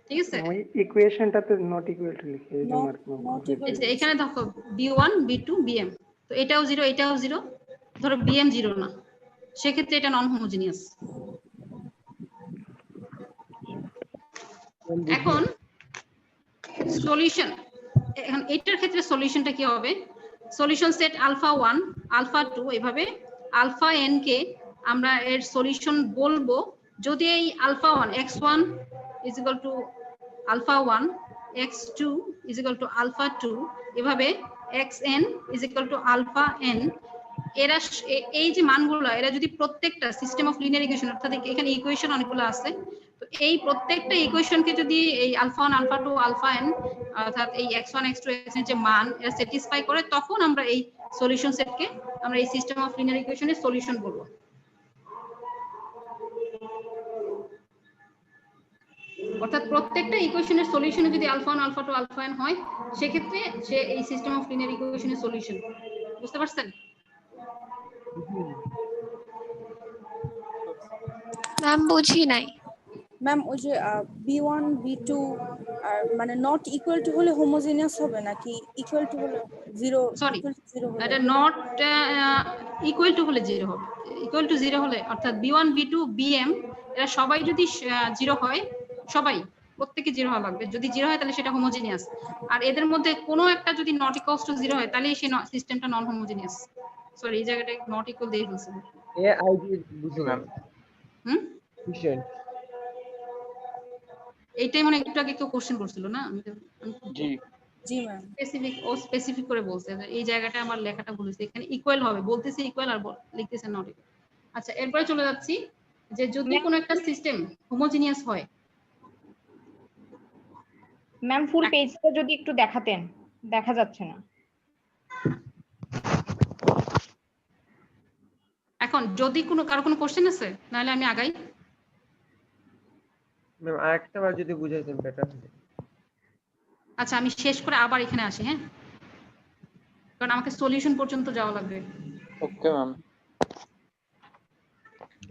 ঠিক আছে, ওই ইকুয়েশনটাতে নট ইকুয়াল টু লিখে এই যে মার্ক এই যে এখানে দেখো B1 B2 Bm, তো এটাও জিরো এটাও জিরো, ধরো Bm জিরো না, সেক্ষেত্রে এটা নন হোমোজিনিয়াস। এখন সলিউশন, এখন এটার ক্ষেত্রে সলিউশনটা কি হবে? সলিউশন সেট আলফা 1 আলফা 2 এভাবে আলফা n কে আমরা এর সলিউশন বলবো যদি এই alpha 1 x1 is equal to alpha 1, x2 is equal to alpha 2, এভাবে xn is equal to alpha n, এরা এই যে মানগুলো এরা যদি প্রত্যেকটা সিস্টেম অফ লিনিয়ার ইকুয়েশন অর্থাৎ এখানে ইকুয়েশন অনেকগুলো আছে, তো এই প্রত্যেকটা ইকুয়েশনকে যদি এই আলফা 1 আলফা 2 আলফা n অর্থাৎ এই x1 x2 xn যে মান এরা স্যাটিসফাই করে তখন আমরা এই সলিউশন সেটকে আমরা এই সিস্টেম অফ লিনিয়ার ইকুয়েশনের সলিউশন বলবো। অর্থাৎ প্রত্যেকটা ইকুয়েশনের সলিউশনে যদি আলফা 1 আলফা 2 আলফা n হয় সেক্ষেত্রে সে এই সিস্টেম অফ লিনিয়ার ইকুয়েশনের সলিউশন। বুঝতে পারছেন? ম্যাম বুঝি নাই। ম্যাম ওই যে B1 B2 আর মানে নট ইকুয়াল টু হলে হোমোজিনিয়াস হবে নাকি ইকুয়াল টু হলে জিরো? সরি, জিরো হবে এটা নট ইকুয়াল টু হলে জিরো হবে, ইকুয়াল টু জিরো হলে অর্থাৎ B1 B2 Bm এরা সবাই যদি জিরো হয়, সবাই প্রত্যেকে জিরো হওয়া লাগবে, যদি জিরো হয় তাহলে সেটা হোমোজিনিয়াস। আর এদের মধ্যে কোনো একটা যদি নট ইকুয়ালস টু জিরো হয় তাহলে সেই সিস্টেমটা নন হোমোজিনিয়াস। সরি, এই জায়গাটায় নট ইকুয়াল দিয়ে ফেলছি। এ আইডি বুঝলাম। হুম, কোশ্চেন এইটাই মানে একটু আগে কেউ কোশ্চেন করছিল না? জি জি ম্যাম। স্পেসিফিক করে বলছে যে এই জায়গাটা আমার লেখাটা ভুল হয়েছে, এখানে ইকুয়াল হবে বলতেছে ইকুয়াল আর লিখতেছে নট ইকুয়াল। আচ্ছা, এরপরে চলে যাচ্ছি যে যদি কোনো একটা সিস্টেম হোমোজিনিয়াস হয়। ম্যাম ফুল পেজটা যদি একটু দেখাতেন, দেখা যাচ্ছে না। এখন যদি কারো কোনো কোশ্চেন আছে নাহলে আমি আগাই। ম্যাম আরেকটা বার যদি বুঝাইতেন বেটার হতো। আচ্ছা, আমি শেষ করে আবার এখানে আসি, হ্যাঁ, কারণ আমাকে সলিউশন পর্যন্ত যাওয়া লাগবে। Okay ma'am.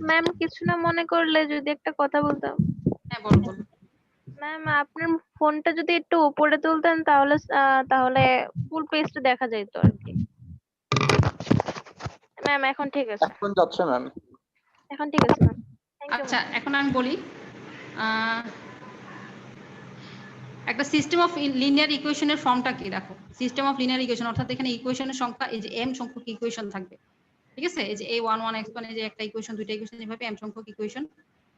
ম্যাম কিছু না মনে করলে যদি একটা কথা বলতাম। হ্যাঁ, বলো বলো। ম্যাম আপনার ফোনটা যদি একটু উপরে তুলতেন তাহলে তাহলে ফুল পেজটা দেখা যেত আর কি। ম্যাম এখন ঠিক আছে, এখন যাচ্ছে ম্যাম। এখন ঠিক আছে ম্যাম। Thank you. আচ্ছা, এখন আমি বলি একটা সিস্টেম অফ লিনিয়ার ইকুয়েশনের ফর্মটা কি দেখো। সিস্টেম অফ লিনিয়ার ইকুয়েশন অর্থাৎ এখানে ইকুয়েশনের সংখ্যা এই যে m সংখ্যক ইকুয়েশন থাকবে, ঠিক আছে? এই যে a11 x1 এই যে একটা ইকুয়েশন দুইটা ইকুয়েশন এভাবে m সংখ্যক ইকুয়েশন,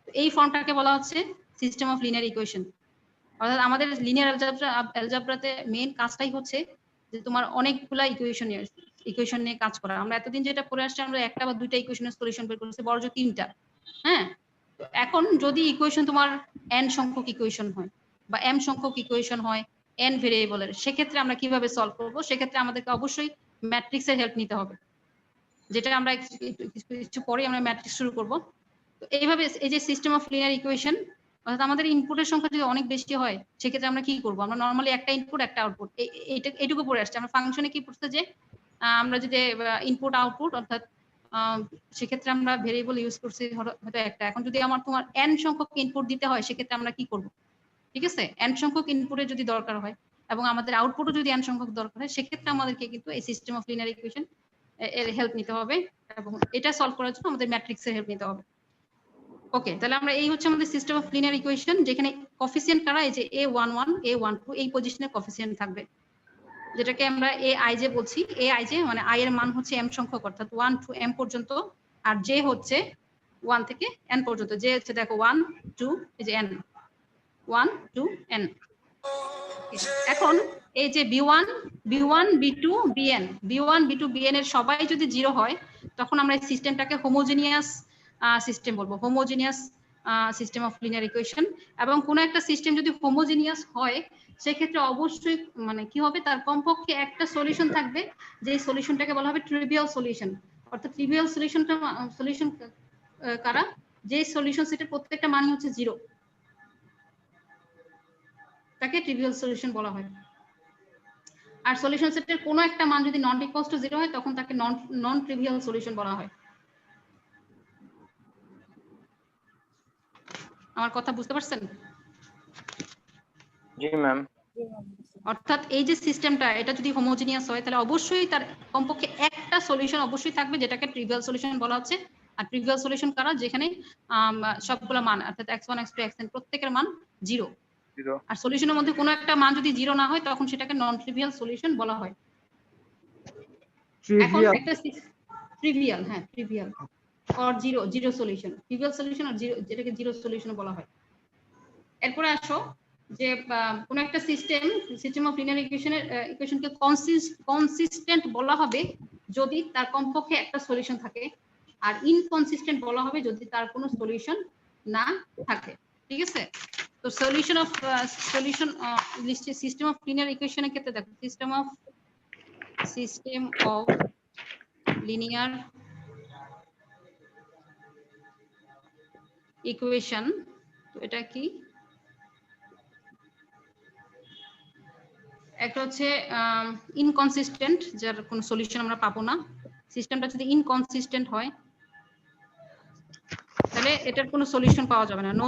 তো এই ফর্মটাকে বলা হচ্ছে সিস্টেম অফ লিনিয়ার ইকুয়েশন। অর্থাৎ আমাদের লিনিয়ার অ্যালজেব্রাতে মেইন কাজটাই হচ্ছে যে তোমার অনেকগুলা ইকুয়েশন নিয়ে কাজ করা। আমরা এতদিন যেটা পড়ে আসছি আমরা একটা বা দুইটা ইকুয়েশনের সলিউশন বের করছি, বড় জোর তিনটা। হ্যাঁ, তো এখন যদি ইকুয়েশন তোমার n সংখ্যক ইকুয়েশন হয় বা m সংখ্যক ইকুয়েশন হয় n ভেরিয়েবলের, সেক্ষেত্রে আমরা কিভাবে সলভ করব? সেক্ষেত্রে আমাদেরকে অবশ্যই ম্যাট্রিক্সের হেল্প নিতে হবে, যেটা আমরা একটু পরে আমরা ম্যাট্রিক্স শুরু করব। তো এইভাবে এই যে সিস্টেম অফ লিনিয়ার ইকুয়েশন অর্থাৎ আমাদের ইনপুটের সংখ্যা যদি অনেক বেশি হয় সেক্ষেত্রে আমরা কি করব? আমরা নরমালি একটা ইনপুট একটা আউটপুট এইটুকু পড়ে আসছে। আমরা ফাংশনে কি পড়ছে যে আমরা যদি ইনপুট আউটপুট অর্থাৎ সেক্ষেত্রে আমরা ভেরিয়েবল ইউজ করছি হয়তো একটা। এখন যদি তোমার n সংখ্যক ইনপুট দিতে হয় সেক্ষেত্রে আমরা কি করব? ঠিক আছে, n সংখ্যক ইনপুটের যদি দরকার হয় এবং আমাদের আউটপুটও যদি n সংখ্যক দরকার হয় সেক্ষেত্রে আমাদেরকে কিন্তু এই সিস্টেম অফ লিনিয়ার ইকুয়েশন এর হেল্প নিতে হবে এবং এটা সলভ করার জন্য আমাদের ম্যাট্রিক্সের হেল্প নিতে হবে। ওকে, তাহলে আমরা এই হচ্ছে আমাদের সিস্টেম অফ লিনিয়ার ইকুয়েশন, যেখানে কোএফিসিয়েন্ট কারা এই যে a11 a12 এই পজিশনে কোএফিসিয়েন্ট থাকবে, যেটাকে আমরা aij বলছি। aij মানে i এর মান হচ্ছে m সংখ্যক অর্থাৎ 1 to m পর্যন্ত, আর j হচ্ছে 1 থেকে n পর্যন্ত। j হচ্ছে দেখো 1 2 এই যে n 1 2 n। এখন এই যে b1 b2 bn b1 b2 bn এর সবাই যদি 0 হয় তখন আমরা এই সিস্টেমটাকে হোমোজিনিয়াস সিস্টেম বলবো, homogeneous system of linear equation, এবং কোনো একটা সিস্টেম যদি হোমোজিনিয়াস হয় সেক্ষেত্রে অবশ্যই মানে কি হবে, তার কমপক্ষে একটা সলিউশন থাকবে, যে সলিউশনটাকে বলা হবে ট্রিভিয়াল সলিউশন। অর্থাৎ ট্রিভিয়াল সলিউশন কারা, যে সলিউশন সেটের প্রত্যেকটা মান হচ্ছে 0, তাকে ট্রিভিয়াল সলিউশন বলা হয়। আর সলিউশন সেটের কোনো একটা মান যদি নট ইকুয়ালস টু 0 হয় তখন তাকে নন ট্রিভিয়াল সলিউশন বলা হয়। আমার কথা বুঝতে পারছেন? জি ম্যাম। অর্থাৎ এই যে সিস্টেমটা, এটা যদি হোমোজিনিয়াস হয় তাহলে অবশ্যই তার কমপক্ষে একটা সলিউশন অবশ্যই থাকবে যেটাকে ট্রিভিয়াল সলিউশন বলা হচ্ছে। আর ট্রিভিয়াল সলিউশন কারা, যেখানে সবগুলো মান অর্থাৎ x1 x2 xn প্রত্যেকের মান 0, আর সলিউশনের মধ্যে কোনো একটা মান যদি 0 না হয় তখন সেটাকে নন ট্রিভিয়াল সলিউশন বলা হয়। এখন একটা ট্রিভিয়াল, হ্যাঁ trivial or zero solution, trivial solution আর জিরো, যেটাকে জিরো সলিউশন বলা হয়। এরপরে আসো যে কোন একটা সিস্টেম অফ লিনিয়ার ইকুয়েশনকে কনসিস্টেন্ট বলা হবে যদি তার কমপক্ষে একটা সলিউশন থাকে, আর ইনকনসিস্টেন্ট বলা হবে যদি তার কোনো সলিউশন না থাকে। ঠিক আছে? তো solution of system of linear ইকুয়েশনের ক্ষেত্রে দেখো, সিস্টেম অফ লিনিয়ার ইকুয়েশন, তো এটা কি, একটা হচ্ছে ইনকনসিস্টেন্ট, যার কোনো সলিউশন আমরা পাবো না। সিস্টেমটা যদি ইনকনসিস্টেন্ট হয় তাহলে এটার কোনো সলিউশন পাওয়া যাবে না, নো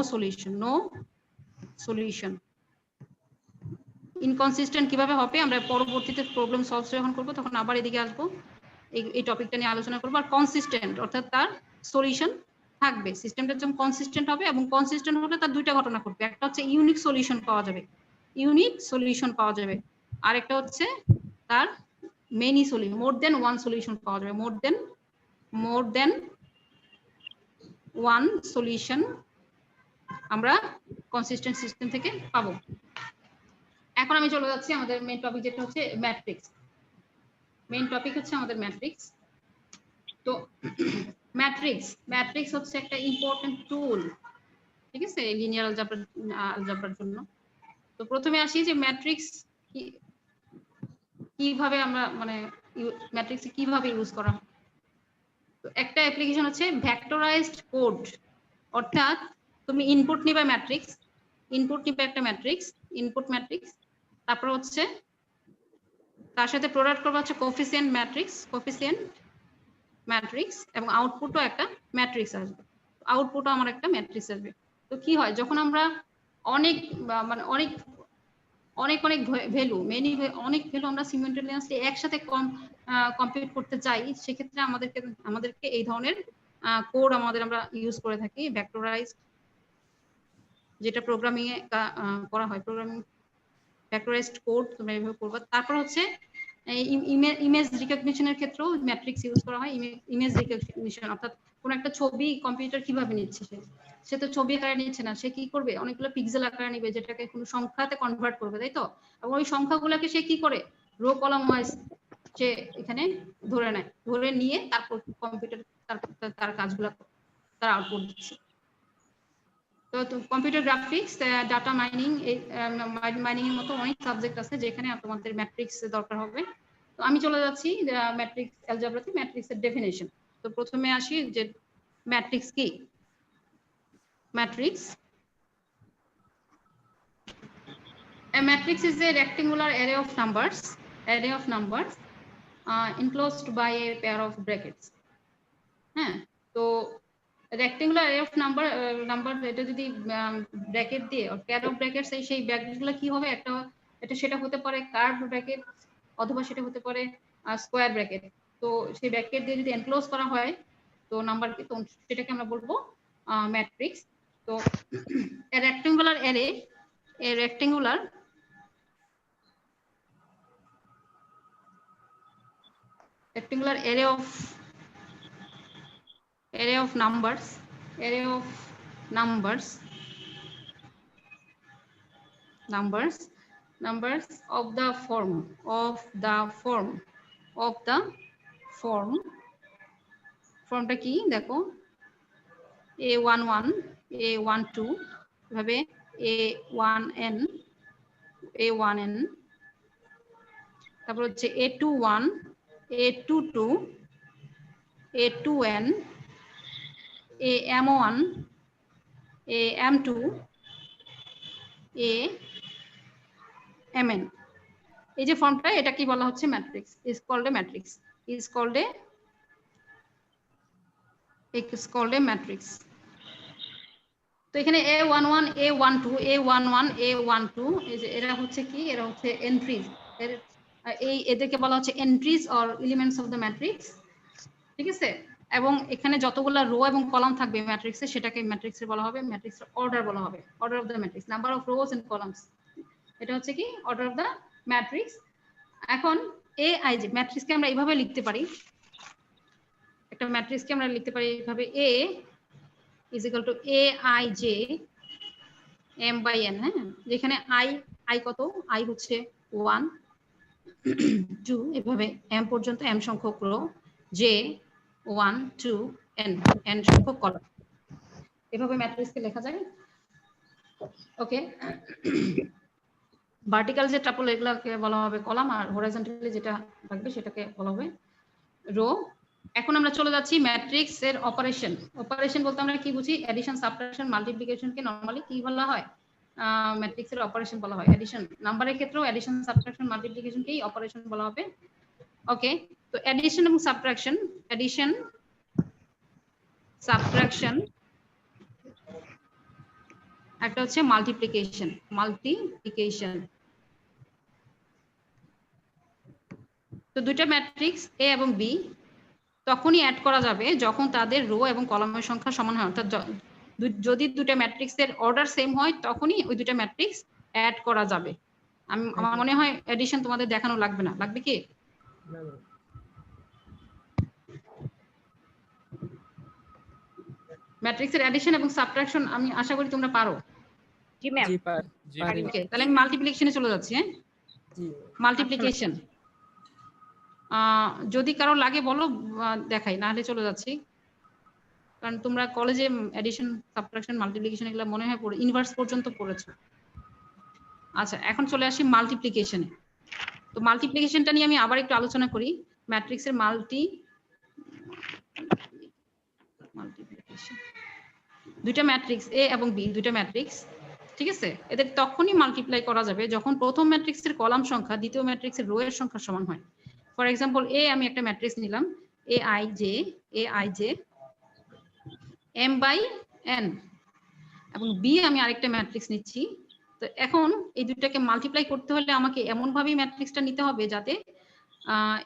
সলিউশন। ইনকনসিস্টেন্ট কিভাবে হবে আমরা পরবর্তীতে প্রবলেম সলভ যখন করবো তখন আবার এদিকে আসবো, এই টপিকটা নিয়ে আলোচনা করবো। আর কনসিস্টেন্ট অর্থাৎ তার সলিউশন থাকবে, সিস্টেমটা যখন কনসিস্টেন্ট হবে, এবং কনসিস্টেন্ট হলে তার দুইটা ঘটনা ঘটবে, একটা হচ্ছে ইউনিক সলিউশন পাওয়া যাবে, আর একটা হচ্ছে তার মেনি সলিউশন, মোর দেন ওয়ান সলিউশন পাওয়া যাবে, মোর দেন ওয়ান সলিউশন আমরা কনসিস্টেন্ট সিস্টেম থেকে পাবো। এখন আমি চলে যাচ্ছি আমাদের মেইন টপিক, যেটা হচ্ছে ম্যাট্রিক্স। মেইন টপিক হচ্ছে আমাদের ম্যাট্রিক্স। তো ম্যাট্রিক্স হচ্ছে একটা ইম্পর্টেন্ট টুল, ঠিক আছে, লিনিয়ার অলজেব্রার জন্য। তো প্রথমে আসি যে ম্যাট্রিক্স কিভাবে আমরা মানে ম্যাট্রিক্স কিভাবে ইউজ করা হয়। তো একটা অ্যাপ্লিকেশন হচ্ছে ভেক্টরাইজড কোড, অর্থাৎ তুমি ইনপুট নিবা একটা ম্যাট্রিক্স, ইনপুট ম্যাট্রিক্স, তারপর হচ্ছে তার সাথে প্রোডাক্ট করবা হচ্ছে কোফিসিয়েন্ট ম্যাট্রিক্স, এবং আউটপুটও একটা ম্যাট্রিক্স আসবে, আউটপুটও আমার একটা ম্যাট্রিক্স আসবে। তো কি হয়, যখন আমরা অনেক ভ্যালু আমরা সিমিলটেনিয়াসলি একসাথে কম্পিউট করতে চাই, সেক্ষেত্রে আমাদেরকে এই ধরনের কোড আমরা ইউজ করে থাকি, ভেক্টরাইজড, যেটা প্রোগ্রামিং এ করা হয়, ভেক্টরাইজড কোড তোমরা এইভাবে করবা। তারপর হচ্ছে ইমেজ রিকগনিশনের ক্ষেত্রেও ম্যাট্রিক্স ইউজ করা হয়। ইমেজ রিকগনিশন অর্থাৎ কোন একটা ছবি কম্পিউটার কিভাবে নিচ্ছে, সে তো ছবি আকারে নিচ্ছে না, সে কি করবে, অনেকগুলো পিক্সেল আকারে নিবে, যেটাকে কোনো সংখ্যাতে কনভার্ট করবে, তাই তো। এবং ওই সংখ্যাগুলোকে সে কি করে, রো কলাম ওয়াইজ সে এখানে ধরে নিয়ে তারপর কম্পিউটার তার কাজগুলো তার আউটপুট দিচ্ছে। তো কম্পিউটার গ্রাফিক্স, ডাটা মাইনিং এর মতো অনেক সাবজেক্ট আছে যেখানে তোমাদের ম্যাট্রিক্স দরকার হবে। তো আমি চলে যাচ্ছি ম্যাট্রিক্স অ্যালজেব্রাতে ম্যাট্রিক্সের ডেফিনেশন। তো প্রথমে আসি যে ম্যাট্রিক্স কি। A matrix is a rectangular array of numbers enclosed by a pair of brackets. হ্যাঁ, তো রেক্টেঙ্গুলার অ্যারে অফ নাম্বার এটা যদি ব্র্যাকেট দিয়ে পেয়ার অফ ব্র্যাকেটস, সেই ব্র্যাকেটগুলো কি হবে, সেটা হতে পারে কার্ভড ব্র্যাকেট অথবা সেটা হতে পারে স্কোয়ার ব্র্যাকেট। তো সেই ব্র্যাকেট দিয়ে যদি এনক্লোজ করা হয় তো নাম্বারকে, তো সেটাকে আমরা বলবো ম্যাট্রিক্স। তো rectangular array of numbers of the form ফর্মটা কি দেখো, A11 A12 এভাবে A1n A1n, তারপর হচ্ছে A21 A22 A2n AM1 AM2 AMN। এই যে ফর্মটা, এটা কি বলা হচ্ছে? Matrix. Is called a matrix, is called a matrix. তো এখানে A11 A12 A11 A12 এই যে এরা হচ্ছে কি, এরা হচ্ছে এন্ট্রিজ, এদেরকে বলা হচ্ছে entries or elements of the matrix, ঠিক আছে? এবং এখানে যতগুলা রো এবং কলাম থাকবে ম্যাট্রিক্সে, সেটাকে ম্যাট্রিক্সে বলা হবে, ম্যাট্রিক্সের অর্ডার বলা হবে, order of the matrix, number of rows and columns, এটা হচ্ছে কি অর্ডার অফ দ্য ম্যাট্রিক্স। এখন AIJ ম্যাট্রিক্সকে আমরা এইভাবে লিখতে পারি, একটা ম্যাট্রিক্সকে আমরা লিখতে পারি এইভাবে, A is equal to AIJ M/n, হ্যাঁ, যেখানে I কত, I হচ্ছে 1 2 এভাবে m পর্যন্ত, m সংখ্যক রো, J 1 2 n সংখ্যক কলাম, এভাবে ম্যাট্রিক্সকে লেখা যায়। ওকে, ভার্টিক্যাল যে ট্রাপল এগুলোকে বলা হবে কলাম, আর হরাইজন্টালি যেটা থাকবে সেটাকে বলা হবে রো। এখন আমরা চলে যাচ্ছি ম্যাট্রিক্স এর অপারেশন। অপারেশন বলতে আমরা কি বুঝি? এডিশন, সাবট্রাকশন, মাল্টিপ্লিকেশন কে নরমালি কি বলা হয়? ম্যাট্রিক্স এর অপারেশন বলা হয়। এডিশন নাম্বারের ক্ষেত্রেও এডিশন, সাবট্রাকশন, মাল্টিপ্লিকেশন কেই অপারেশন বলা হবে। ওকে, তো এডিশন এবং সাবট্রাকশন, এডিশন সাবট্রাকশন, একটা হচ্ছে মাল্টিপ্লিকেশন, তো দুইটা ম্যাট্রিক্স A এবং B তখনই অ্যাড করা যাবে যখন তাদের রো এবং কলামের সংখ্যা সমান হয়। অর্থাৎ যদি দুটো ম্যাট্রিক্সের অর্ডার সেম হয় তখনই ওই দুটো ম্যাট্রিক্স অ্যাড করা যাবে। আমার মনে হয় এডিশন তোমাদের দেখানো লাগবে না, লাগবে কি? ম্যাট্রিক্সের এডিশন এবং সাবট্রাকশন আমি আশা করি তোমরা পারো। জি ম্যাম। ওকে, তাহলে আমি মাল্টিপ্লিকেশনে চলে যাচ্ছি। হ্যাঁ, মাল্টিপ্লিকেশন যদি কারো লাগে বলো, দেখাই, না হলে চলে যাচ্ছি। কারণ তোমরা কলেজে এডিশন, সাবট্রাকশন, মাল্টিপ্লিকেশন এগুলো মনে হয় পড়ে, ইনভার্স পর্যন্ত পড়েছো। আচ্ছা, এখন চলে আসি মাল্টিপ্লিকেশনে। তো মাল্টিপ্লিকেশনটা নিয়ে আমি আবার একটু আলোচনা করি। ম্যাট্রিক্সের মাল্টিপ্লিকেশন, দুইটা ম্যাট্রিক্স A এবং B, দুইটা ম্যাট্রিক্স, ঠিক আছে? এদের তখনই মাল্টিপ্লাই করা যাবে যখন প্রথম ম্যাট্রিক্সের কলাম সংখ্যা দ্বিতীয় ম্যাট্রিক্সের রো এর সংখ্যা সমান হয়। ফর এক্সাম্পল, A আমি একটা ম্যাট্রিক্স নিলাম, AIJ M/n, এবং B আমি আরেকটা ম্যাট্রিক্স নিচ্ছি। তো এখন এই দুইটাকে মাল্টিপ্লাই করতে হলে আমাকে এমন ভাবে ম্যাট্রিক্সটা নিতে হবে যাতে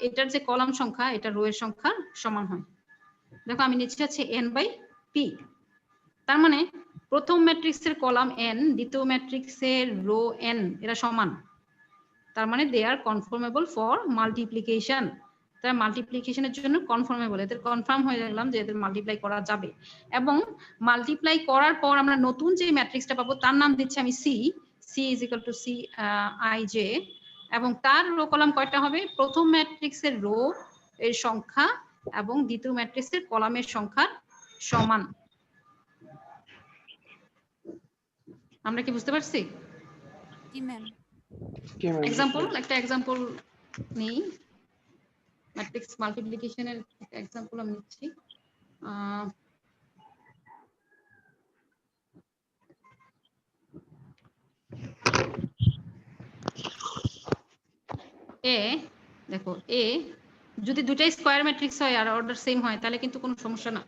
এটার যে কলাম সংখ্যা এটা রো এর সংখ্যা সমান হয়। দেখো আমি নিচ্ছি হচ্ছে n/p, তার মানে প্রথম ম্যাট্রিক্সের কলাম n, দ্বিতীয় ম্যাট্রিক্সের রো n, এরা সমান, তার মানে দে আর কনফর্মেবল ফর মাল্টিপ্লিকেশন। তারা মাল্টিপ্লিকেশনের জন্য কনফর্মেবল, এদের কনফার্ম হয়ে গেলাম যে এদের মাল্টিপ্লাই করা যাবে। এবং মাল্টিপ্লাই করার পর আমরা নতুন যে ম্যাট্রিক্সটা পাবো তার নাম দিচ্ছি আমি C is equal two CIJ, এবং তার রো কলাম কয়টা হবে? প্রথম ম্যাট্রিক্সের রো এর সংখ্যা এবং দ্বিতীয় ম্যাট্রিক্সের কলামের সংখ্যার সমান। আমরা কি বুঝতে পারছি? জি ম্যাম। এক্সাম্পল, একটা এক্সাম্পল নেই, ম্যাট্রিক্স মাল্টিপ্লিকেশনের একটা এক্সাম্পল আমি নিচ্ছি। A, দেখো A যদি দুটাই স্কয়ার ম্যাট্রিক্স হয় আর অর্ডার সেম হয় তাহলে কিন্তু কোনো সমস্যা না,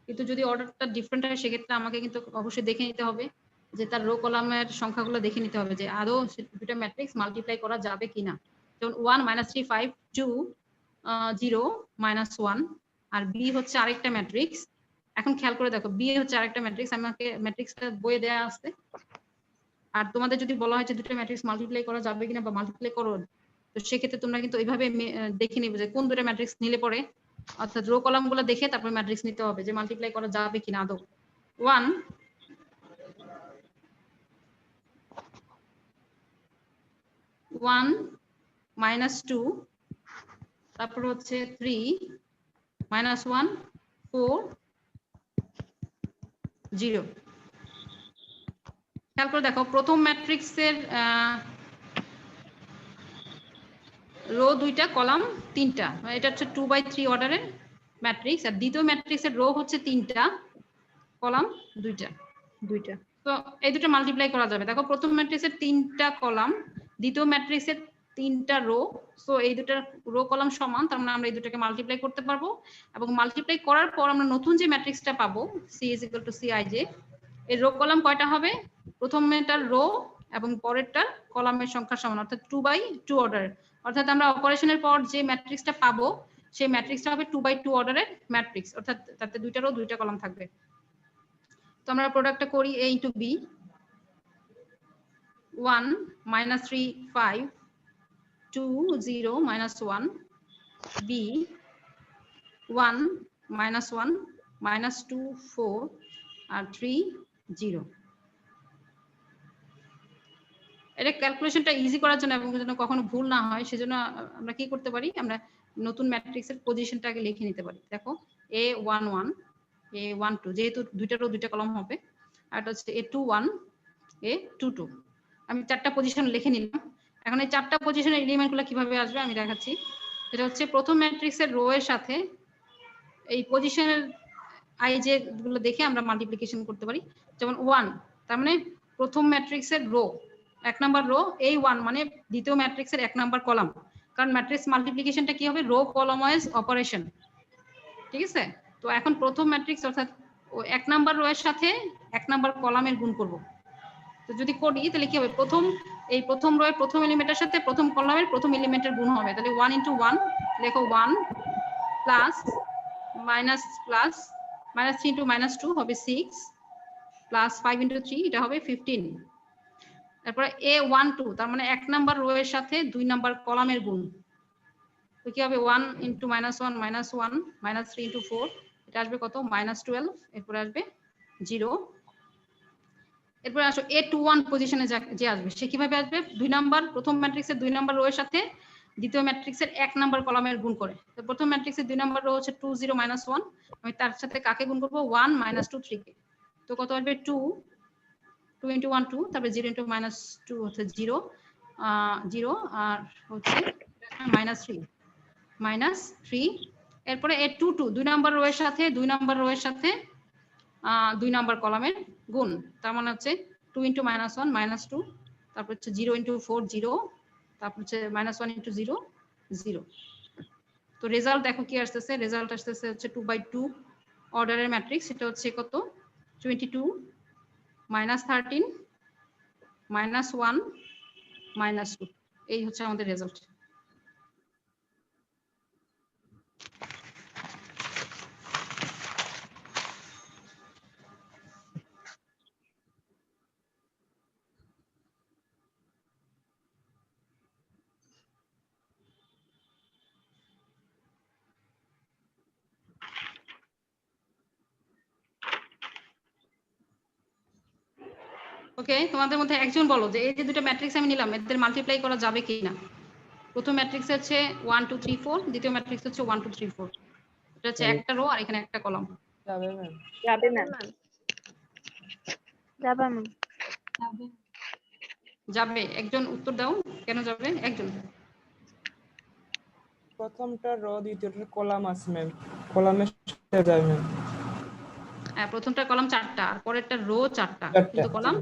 কিন্তু যদি অর্ডারটা ডিফারেন্ট হয় সেক্ষেত্রে আমাকে কিন্তু অবশ্যই দেখে নিতে হবে যে তার রো কলামের সংখ্যাগুলো দেখে নিতে হবে যে আদৌ দুটো ম্যাট্রিক্স মাল্টিপ্লাই করা যাবে কিনা। যেমন 1 -3 5 2 0 -1, আর B হচ্ছে আরেকটা ম্যাট্রিক্স। এখন খেয়াল করে দেখো, B হচ্ছে আরেকটা ম্যাট্রিক্স, আমাকে ম্যাট্রিক্সটা বইয়ে দেয়া আছে, আর তোমাদের যদি বলা হয় যে দুটো ম্যাট্রিক্স মাল্টিপ্লাই করা যাবে কিনা বা মাল্টিপ্লাই করো, তো সেক্ষেত্রে তোমরা কিন্তু ওইভাবে দেখে নিবে যে কোন দুটো ম্যাট্রিক্স নিলে পরে, অর্থাৎ রো কলাম গুলো দেখে তারপর ম্যাট্রিক্স নিতে হবে যে মাল্টিপ্লাই করা যাবে কিনা আদৌ। 1 -2, তারপর হচ্ছে 3 -1 4 0, খেয়াল করে দেখো প্রথম ম্যাট্রিক্সের রো 2টা কলাম 3টা, এটা হচ্ছে 2/3 অর্ডারের ম্যাট্রিক্স। আর দ্বিতীয় ম্যাট্রিক্সের রো হচ্ছে 3টা কলাম 2টা। তো এই দুটো মাল্টিপ্লাই করা যাবে। দেখো প্রথম ম্যাট্রিক্সের 3টা কলাম, দ্বিতীয় ম্যাট্রিক্সের 3টা রো, সো এই দুটার রো কলাম সমান, তার মানে আমরা এই দুটাকে মাল্টিপ্লাই করতে পারবো। এবং মাল্টিপ্লাই করার পর আমরা নতুন যে ম্যাট্রিক্সটা পাবো C = Cij, এর রো কলাম কয়টা হবে? প্রথমটার রো এবং পরেরটার কলামের সংখ্যা সমান, অর্থাৎ 2/2 অর্ডারের। অর্থাৎ আমরা অপারেশনের পর যে ম্যাট্রিক্সটা পাবো সেই ম্যাট্রিক্সটা হবে 2/2 অর্ডারের ম্যাট্রিক্স, অর্থাৎ তাতে 2টা রো 2টা কলাম থাকবে। তো আমরা প্রোডাক্টটা করি A × B, 1 - 3 5 2 0 - 1 B 1 - 1 -2 4 আর 3 0। এটা ক্যালকুলেশনটা ইজি করার জন্য এবং যেন কখনো ভুল না হয় সেজন্য আমরা কি করতে পারি, আমরা নতুন ম্যাট্রিক্সের পজিশনটা আগে লিখে নিতে পারি। দেখো A11 A12, যেহেতু 2টা রো 2টা কলাম হবে, আর এটা হচ্ছে A21 A22। আমি 4টা পজিশন লিখে নিলাম। এখন এই 4টা পজিশনের এলিমেন্টগুলো কিভাবে আসবে আমি দেখাচ্ছি। এটা হচ্ছে প্রথম ম্যাট্রিক্সের রো এর সাথে এই পজিশনের আইজে গুলো দেখে আমরা মাল্টিপ্লিকেশন করতে পারি। যেমন 1, তার মানে প্রথম ম্যাট্রিক্সের রো 1 নাম্বার রো, A1 মানে দ্বিতীয় ম্যাট্রিক্সের 1 নাম্বার কলাম, কারণ ম্যাট্রিক্স মাল্টিপ্লিকেশনটা কি হবে, রো কলাম ওয়াইজ অপারেশন, ঠিক আছে? তো এখন প্রথম ম্যাট্রিক্স অর্থাৎ 1 নাম্বার রো এর সাথে 1 নাম্বার কলামের গুণ করব। তো যদি করি তাহলে কি হবে, প্রথম রো এর প্রথম এলিমেন্টের সাথে প্রথম কলামের প্রথম এলিমেন্টের গুণ হবে। তাহলে 1 × 1 লেখো 1 প্লাস মাইনাস প্লাস -3 × -2 হবে 6 প্লাস 5 × 3 এটা হবে 15। তারপরে A12, তার মানে 1 নাম্বার রো এর সাথে 2 নাম্বার কলামের গুণ। তো কি হবে 1 × -1 -1 -3 × 4, এটা আসবে কত, -12। এরপরে আসবে 0। এরপরে আসো A21 পজিশনে যে আসবে সে কিভাবে আসবে, 2 নাম্বার প্রথম ম্যাট্রিক্সের 2 নাম্বার রো এর সাথে দ্বিতীয় ম্যাট্রিক্সের 1 নাম্বার কলামের গুণ করে। তো প্রথম ম্যাট্রিক্সের 2 নাম্বার রো হচ্ছে 2 0 -1, আমি তার সাথে কাকে গুণ করব, 1 - 2 3 কে। তো কত আসবে 2 2 × 1 2, তারপরে 0 × -2 হচ্ছে 0 0 আর হচ্ছে -3। এরপরে A22 2 নাম্বার রো এর সাথে 2 নাম্বার রো এর সাথে 2 নাম্বার কলামের গুণ, তার মানে হচ্ছে 2 × -1 -2, তারপর হচ্ছে 0 × 4 0, তারপর হচ্ছে -1 × 0 0। তো রেজাল্ট দেখো কি আসতেছে, রেজাল্ট আসতেছে হচ্ছে 2/2 অর্ডারের ম্যাট্রিক্স। এটা হচ্ছে কত, 22 -13 -1 -2। এই হচ্ছে আমাদের রেজাল্ট। ওকে, তোমাদের মধ্যে একজন বলো যে এই যে দুটো ম্যাট্রিক্স আমি নিলাম এদের মাল্টিপ্লাই করা যাবে কি না। প্রথম ম্যাট্রিক্স হচ্ছে 1 2 3 4, দ্বিতীয় ম্যাট্রিক্স হচ্ছে 1 2 3 4। এটা হচ্ছে একটা রো আর এখানে একটা কলাম। যাবে ম্যাম। যাবে ম্যাম। যাবে, একজন উত্তর দাও কেন যাবে, একজন। প্রথমটা রো দ্বিতীয়টার কলাম আছে ম্যাম, কলামের সাথে যায় ম্যাম। হ্যাঁ, প্রথমটা কলাম 4টা আর পরেরটা রো 4টা, কিন্তু কলাম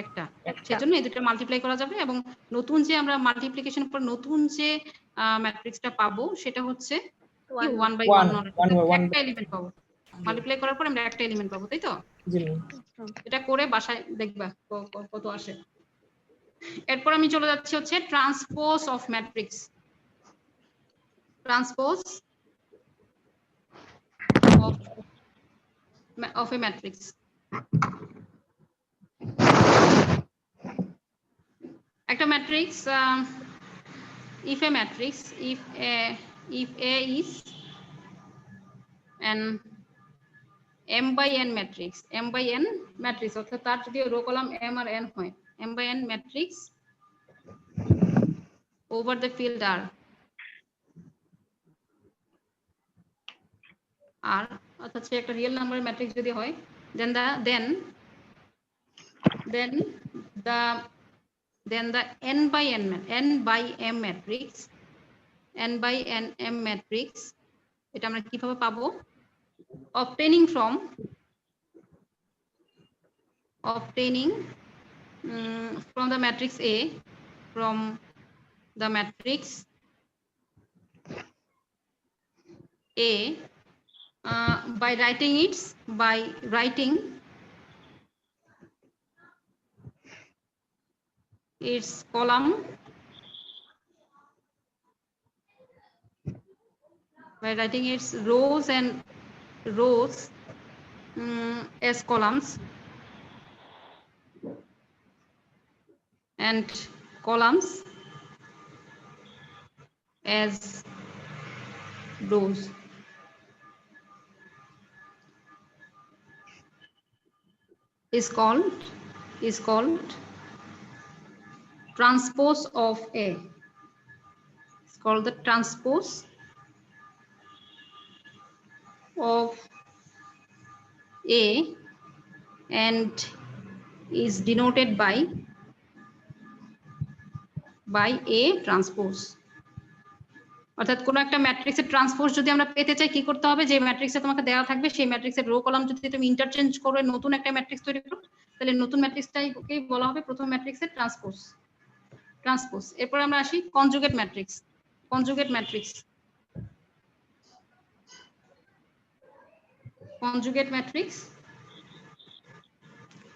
একটা, সেজন্য এই দুটো মাল্টিপ্লাই করা যাবে। এবং নতুন যে আমরা মাল্টিপ্লিকেশন পর নতুন যে ম্যাট্রিক্সটা পাবো সেটা হচ্ছে 1/1 একটা এলিমেন্ট পাবো। মাল্টিপ্লাই করার পর আমরা একটা এলিমেন্ট পাবো, তাই তো? জি ম্যাম। এটা করে বাসায় দেখবা কত আসে। এরপর আমি চলে যাচ্ছি হচ্ছে transpose of matrix. Transpose of a matrix. একটা matrix, if a matrix, if A is an m/n matrix, m/n matrix অর্থাৎ তার যদি রো কলাম m আর n হয়, m/n matrix over the field R অর্থাৎ সে একটা রিয়েল নাম্বার ম্যাট্রিক্স যদি হয়, then then the n by m matrix, n by m matrix, এটা আমরা কিভাবে পাবো? obtaining from the matrix A, from the matrix A, by writing its column, by writing its rows as columns and columns as rows. Is called transpose of A. It's called the transpose of A and is denoted by A transpose. অর্থাৎ কোন একটা ম্যাট্রিক্সের ট্রান্সপোজ যদি আমরা পেতে চাই কি করতে হবে? যে ম্যাট্রিক্সে তোমাকে দেওয়া থাকবে সেই ম্যাট্রিক্সের রো কলাম যদি তুমি ইন্টারচেঞ্জ করে নতুন একটা ম্যাট্রিক্স তৈরি করো, তাহলে নতুন ম্যাট্রিক্সটাই বলা হবে প্রথম ম্যাট্রিক্সের ট্রান্সপোজ। এরপর আমরা আসি conjugate matrix.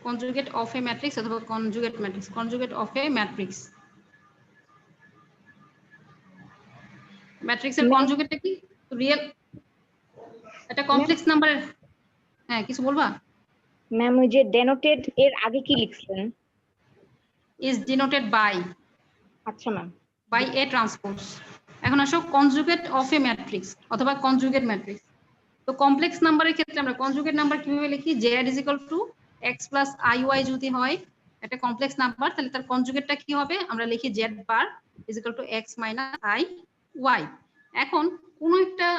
Conjugate of A matrix অথবা কনজুগেট অফ এ ম্যাট্রিক্স। ম্যাট্রিক্সের কনজুগেটটা কি? রিয়েল একটা কমপ্লেক্স নাম্বারের, হ্যাঁ কিছু বলবা? ম্যাম ওই যে ডেনোটেড এর আগে কি লিখছেন? Is denoted by. আচ্ছা ম্যাম, বাই এ ট্রান্সপোজ। এখন আসো কনজুগেট অফ এ ম্যাট্রিক্স অথবা কনজুগেট ম্যাট্রিক্স। তো কমপ্লেক্স নাম্বারের ক্ষেত্রে আমরা কনজুগেট নাম্বার কিভাবে লিখি? z = x + iy যদি হয় একটা কমপ্লেক্স নাম্বার, তাহলে তার কনজুগেটটা কি হবে? আমরা লিখি z বার = x - iy। এখন কোন একটা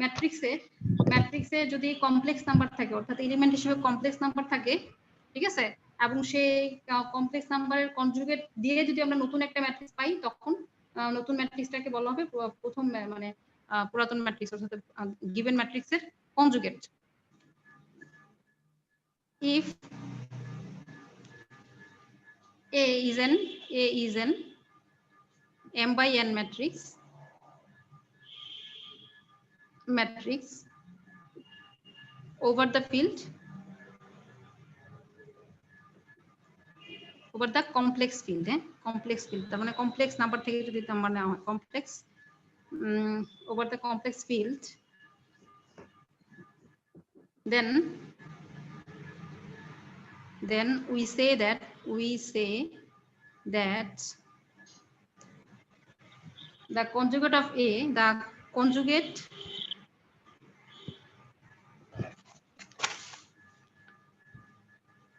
ম্যাট্রিক্সে যদি কমপ্লেক্স নাম্বার থাকে, অর্থাৎ এলিমেন্ট হিসেবে কমপ্লেক্স নাম্বার থাকে, ঠিক আছে, এবং সেই কমপ্লেক্স নাম্বারের কনজুগেট দিয়ে যদি আমরা নতুন একটা ম্যাট্রিক্স পাই, তখন নতুন ম্যাট্রিক্সটাকে বলা হবে প্রথম মানে পুরাতন ম্যাট্রিক্স অর্থাৎ গিভেন ম্যাট্রিক্সের conjugate. if A is an m by n matrix over the field over the complex field, complex field তার মানে কমপ্লেক্স নাম্বার থেকে যদি নাম্বার নেওয়া হয়, complex over the complex field, then we say that the conjugate of A, the conjugate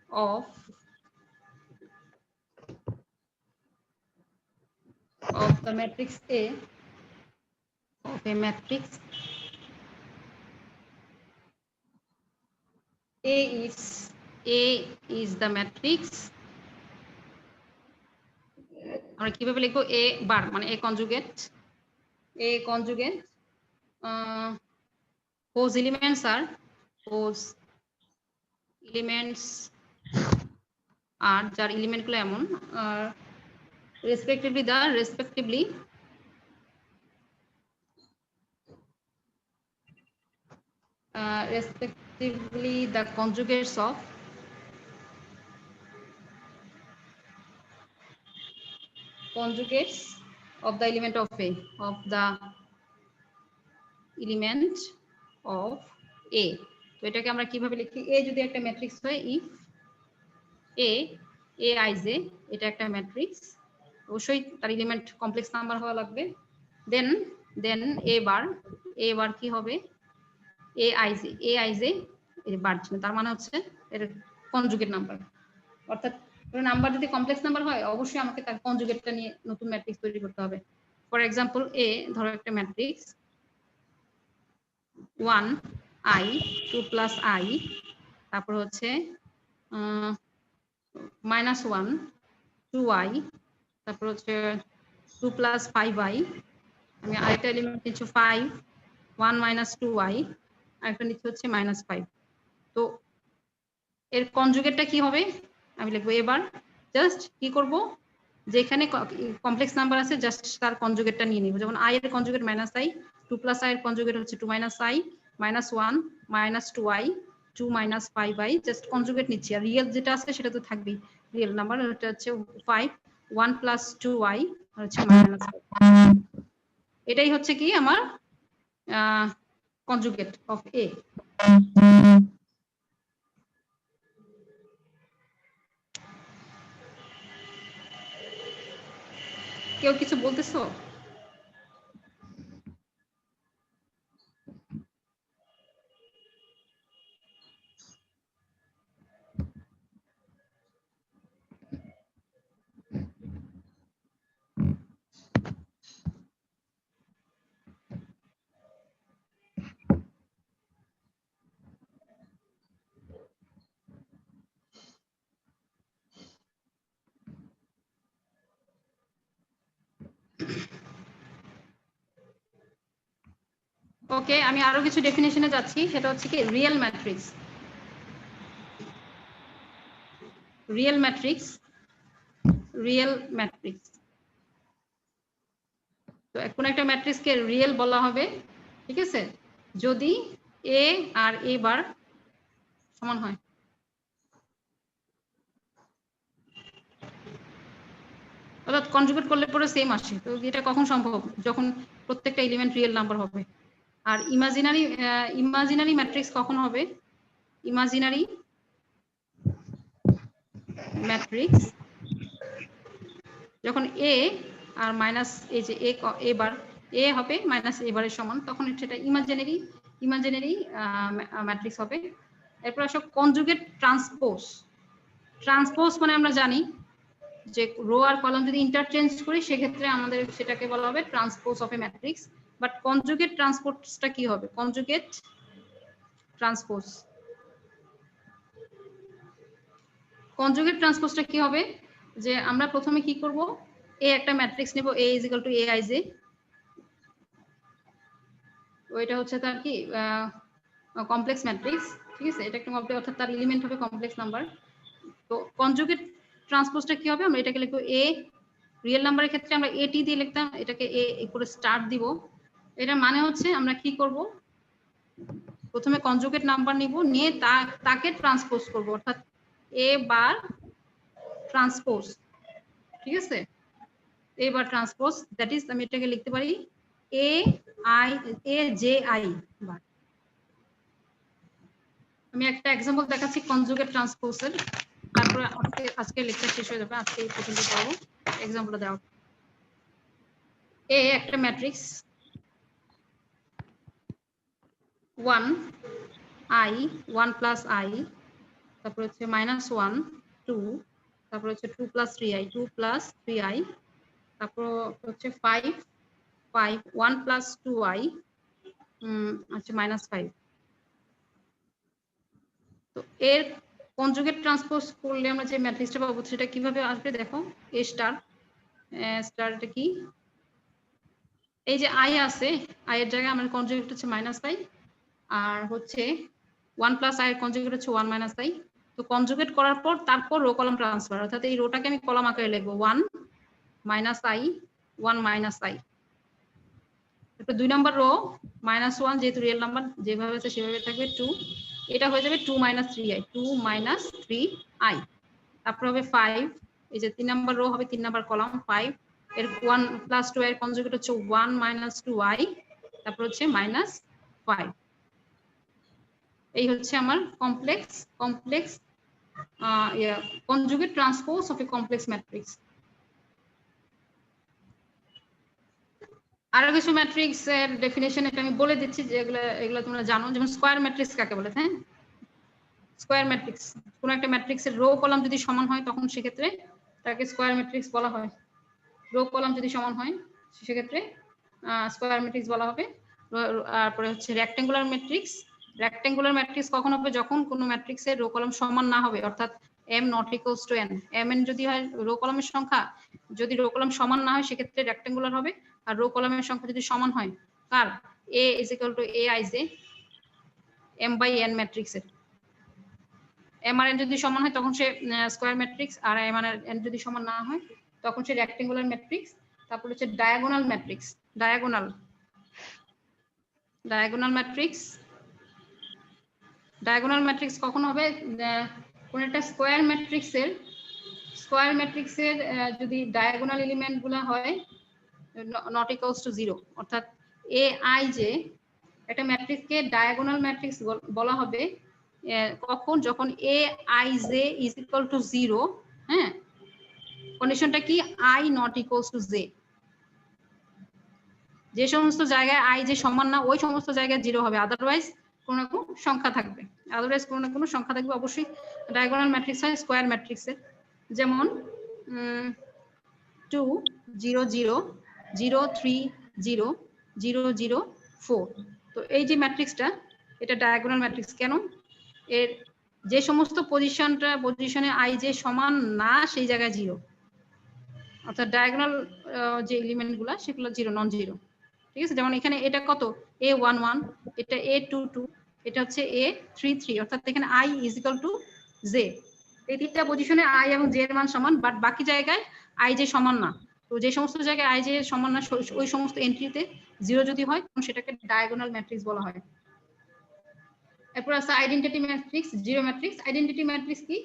of the matrix A, of a matrix A is the matrix, আমরা কিভাবে লিখবো? A বার মানে A conjugate whose elements are যার এলিমেন্ট গুলো এমন respectively the conjugates of the element of A, তো এটাকে আমরা কিভাবে লিখি? A যদি একটা ম্যাট্রিক্স হয়, if aij, এটা একটা ম্যাট্রিক্স, অবশ্যই তার এলিমেন্ট কমপ্লেক্স নাম্বার হওয়া লাগবে। দেন a বার কি হবে? aij এর বার ছিল, তার মানে হচ্ছে এর কনজুগেট নাম্বার। অর্থাৎ নাম্বার যদি কমপ্লেক্স নাম্বার হয়, অবশ্যই আমাকে তার কনজুগেটটা নিয়ে নতুন ম্যাট্রিক্স তৈরি করতে হবে। ফর এক্সাম্পল A, ধরো একটা ম্যাট্রিক্স 1i 2 + i, তারপর হচ্ছে -1 2y, তারপর হচ্ছে 2 + 5y, আমি আরেকটা এলিমেন্ট নিচ্ছি 5 1 - 2y, আরেকটা নিচ্ছি হচ্ছে -5। তো এর কনজুগেটটা কি হবে আমি লিখবো। এবার জাস্ট কি করব, যেখানে কমপ্লেক্স নাম্বার আছে জাস্ট তার কনজুগেটটা নিয়ে নিব। যেমন i এর কনজুগেট -i, 2 + i এর কনজুগেট হচ্ছে 2 - i, -1 - 2i, 2 - 5i, just conjugate নিচ্ছি। আর রিয়েল যেটা আছে সেটা তো থাকবেই, রিয়েল নাম্বার এটা হচ্ছে 5 1 + 2i আর হচ্ছে -5। এটাই হচ্ছে কি আমার কনজুগেট অফ a। কেউ কিছু বলতেছো? ওকে, আমি আরো কিছু ডেফিনেশনে যাচ্ছি। সেটা হচ্ছে কি real matrix. Real matrix, real matrix. তো কোন একটা ম্যাট্রিক্সকে রিয়েল বলা হবে, ঠিক আছে, যদি a আর a বার সমান হয়। অর্থাৎ কনজুগেট করলে পরে সেম আসে। তো এটা কখন সম্ভব? যখন প্রত্যেকটা এলিমেন্ট রিয়েল নাম্বার হবে। আর ইমাজিনারি ম্যাট্রিক্স কখন হবে? ইমাজিনারি ম্যাট্রিক্স যখন a আর মাইনাস এই যে a বার a হবে মাইনাস a বারের সমান, তখন সেটা ইমাজিনারি ম্যাট্রিক্স হবে। এরপর আসো কনজুগেট ট্রান্সপোজ। ট্রান্সপোজ মানে আমরা জানি যে রো আর কলাম যদি ইন্টারচেঞ্জ করি সেক্ষেত্রে আমাদের সেটাকে বলা হবে transpose of A matrix. But conjugate ট্রান্সপোজটা কি হবে? কনজুগেট ট্রান্সপোজ, কনজুগেট ট্রান্সপোজটা কি হবে, যে আমরা প্রথমে কি করব, এ একটা ম্যাট্রিক্স নেব a = aij, ওইটা হচ্ছে তার কি কমপ্লেক্স ম্যাট্রিক্স, ঠিক আছে, এটা একটা কমপ্লেক্স, অর্থাৎ তার এলিমেন্ট হবে কমপ্লেক্স নাম্বার। তো কনজুগেট ট্রান্সপোজটা কি হবে, আমরা এটাকে লিখব a, রিয়েল নাম্বারের ক্ষেত্রে আমরা at দিয়ে লিখতাম, এটাকে a করে স্টার দিব। এটা মানে হচ্ছে আমরা কি করব, প্রথমে কনজুগেট নাম্বার নিব, নিয়ে তাকে ট্রান্সপোজ করব, অর্থাৎ a বার ট্রান্সপোজ, ঠিক আছে, a bar transpose, that is আমি এটাকে লিখতে পারি aj বার। আমি একটা এক্সাম্পল দেখাচ্ছি কনজুগেট ট্রান্সপোজের, তারপরে আজকে লেকচার শেষ হয়ে যাবে। আজকে এই পর্যন্ত পড়াবো, এক্সাম্পলটা দাও। a একটা ম্যাট্রিক্স 1 i 1 + i, তারপর হচ্ছে -1 2, তারপর হচ্ছে 2 + 3i 2 + 3i, তারপর হচ্ছে 5 5 1 + 2i, আচ্ছা -5। তো এর কনজুগেট ট্রান্সপোজ করলে আমরা যে ম্যাট্রিক্সটা পাবো সেটা কিভাবে আসবে দেখো। a স্টার এটা কি, এই যে i আছে, i এর জায়গায় আমার কনজুগেট হচ্ছে -i, আর হচ্ছে 1 + i এর কনজুগেট হচ্ছে 1 - i। তো কনজুগেট করার পর তারপর রো কলাম ট্রান্সফার, অর্থাৎ এই রোটাকে আমি কলাম আকারে লিখবো 1 - i 1 - i। তারপর 2 নম্বর রো -1, যেহেতু রিয়েল নাম্বার যেভাবে আছে সেভাবে থাকবে 2, এটা হয়ে যাবে 2 - 3i 2 - 3i। তারপর হবে 5, এই যে 3 নম্বর রো হবে 3 নম্বর কলাম 5, এর 1 + 2 এর কনজুগেট হচ্ছে 1 - 2i, তারপর হচ্ছে -5। এই হচ্ছে আমার complex conjugate transpose of A complex matrix. আরো কিছু ম্যাট্রিক্স এর ডেফিনেশন এটা আমি বলে দিচ্ছি, যে এগুলো তোমরা জানো। যেমন স্কয়ার ম্যাট্রিক্স কাকে বলে? হ্যাঁ, স্কয়ার ম্যাট্রিক্স, কোন একটা ম্যাট্রিক্সের রো কলাম যদি সমান হয় তখন সেক্ষেত্রে তাকে স্কয়ার ম্যাট্রিক্স বলা হয়। রো কলাম যদি সমান হয় সেক্ষেত্রে স্কয়ার ম্যাট্রিক্স বলা হবে। তারপরে হচ্ছে রেক্ট্যাঙ্গুলার ম্যাট্রিক্স। রেক্ট্যাঙ্গুলার ম্যাট্রিক্স কখন হবে? যখন কোনো ম্যাট্রিক্সের রো কলাম সমান না হবে, অর্থাৎ m not equals two n, mn যদি হয় রো কলামের সংখ্যা, যদি রো কলাম সমান না হয় সেক্ষেত্রে রেক্টেঙ্গুলার হবে, আর রো কলামের সংখ্যা যদি সমান হয় কার a is equal to aij m by n ম্যাট্রিক্সের, m আর n যদি সমান হয় তখন সে স্কয়ার ম্যাট্রিক্স, আর m আর n যদি সমান না হয় তখন সে রেক্টেঙ্গুলার ম্যাট্রিক্স। তারপর হচ্ছে diagonal matrix, diagonal matrix, diagonal matrix কখন হবে, কোন একটা স্কয়ার ম্যাট্রিক্সের যদি ডায়াগোনাল এলিমেন্ট গুলা হয় নট ইকুয়ালস টু 0, অর্থাৎ aij একটা ম্যাট্রিক্সকে ডায়াগোনাল ম্যাট্রিক্স বলা হবে কখন, যখন aij ইজ ইকুয়াল টু 0, হ্যাঁ, কন্ডিশনটা কি i not equals two j, যে সমস্ত জায়গায় i যে সমান না ওই সমস্ত জায়গায় 0 হবে, আদারওয়াইজ কোনো না কোনো সংখ্যা থাকবে, অবশ্যই ডায়াগোনাল ম্যাট্রিক্স হয় স্কয়ার ম্যাট্রিক্সের, যেমন 2 0 0 0 3 0 0 0 4। তো এই যে ম্যাট্রিক্সটা এটা ডায়াগোনাল ম্যাট্রিক্স কেন, এর যে সমস্ত পজিশনে i যে সমান না সেই জায়গায় 0, অর্থাৎ ডায়াগোনাল যে এলিমেন্ট গুলা সেগুলো 0 নন 0, ঠিক আছে। যেমন এখানে এটা কত a11, এটা a22, এটা হচ্ছে a33, অর্থাৎ এখানে i is equal two j, এই তিনটা পজিশনে i এবং j এর মান সমান, বাট বাকি জায়গায় i j সমান না। তো যে সমস্ত জায়গায় i j সমান না ওই সমস্ত এন্ট্রিতে 0 যদি হয় তখন সেটাকে ডায়াগোনাল ম্যাট্রিক্স বলা হয়। এরপর আছে identity matrix, zero matrix. Identity matrix কি,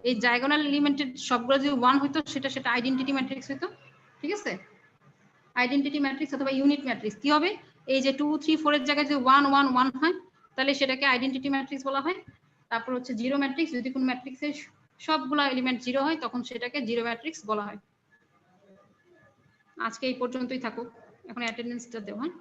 এই ডায়াগোনাল এলিমেন্টের সবগুলো যদি 1 হইতো সেটা আইডেন্টিটি ম্যাট্রিক্স হইতো, ঠিক আছে। আইডেন্টিটি ম্যাট্রিক্স অথবা ইউনিট ম্যাট্রিক্স কি হবে, এই যে 2 3 4 এর জায়গায় যদি 1 1 1 হয় তাহলে সেটাকে আইডেন্টিটি ম্যাট্রিক্স বলা হয়। তারপর হচ্ছে জিরো ম্যাট্রিক্স, যদি কোন ম্যাট্রিক্সের সবগুলো এলিমেন্ট 0 হয় তখন সেটাকে জিরো ম্যাট্রিক্স বলা হয়। আজকে এই পর্যন্তই থাকুক, এখন অ্যাটেন্ডেন্সটা দেওয়া হয়।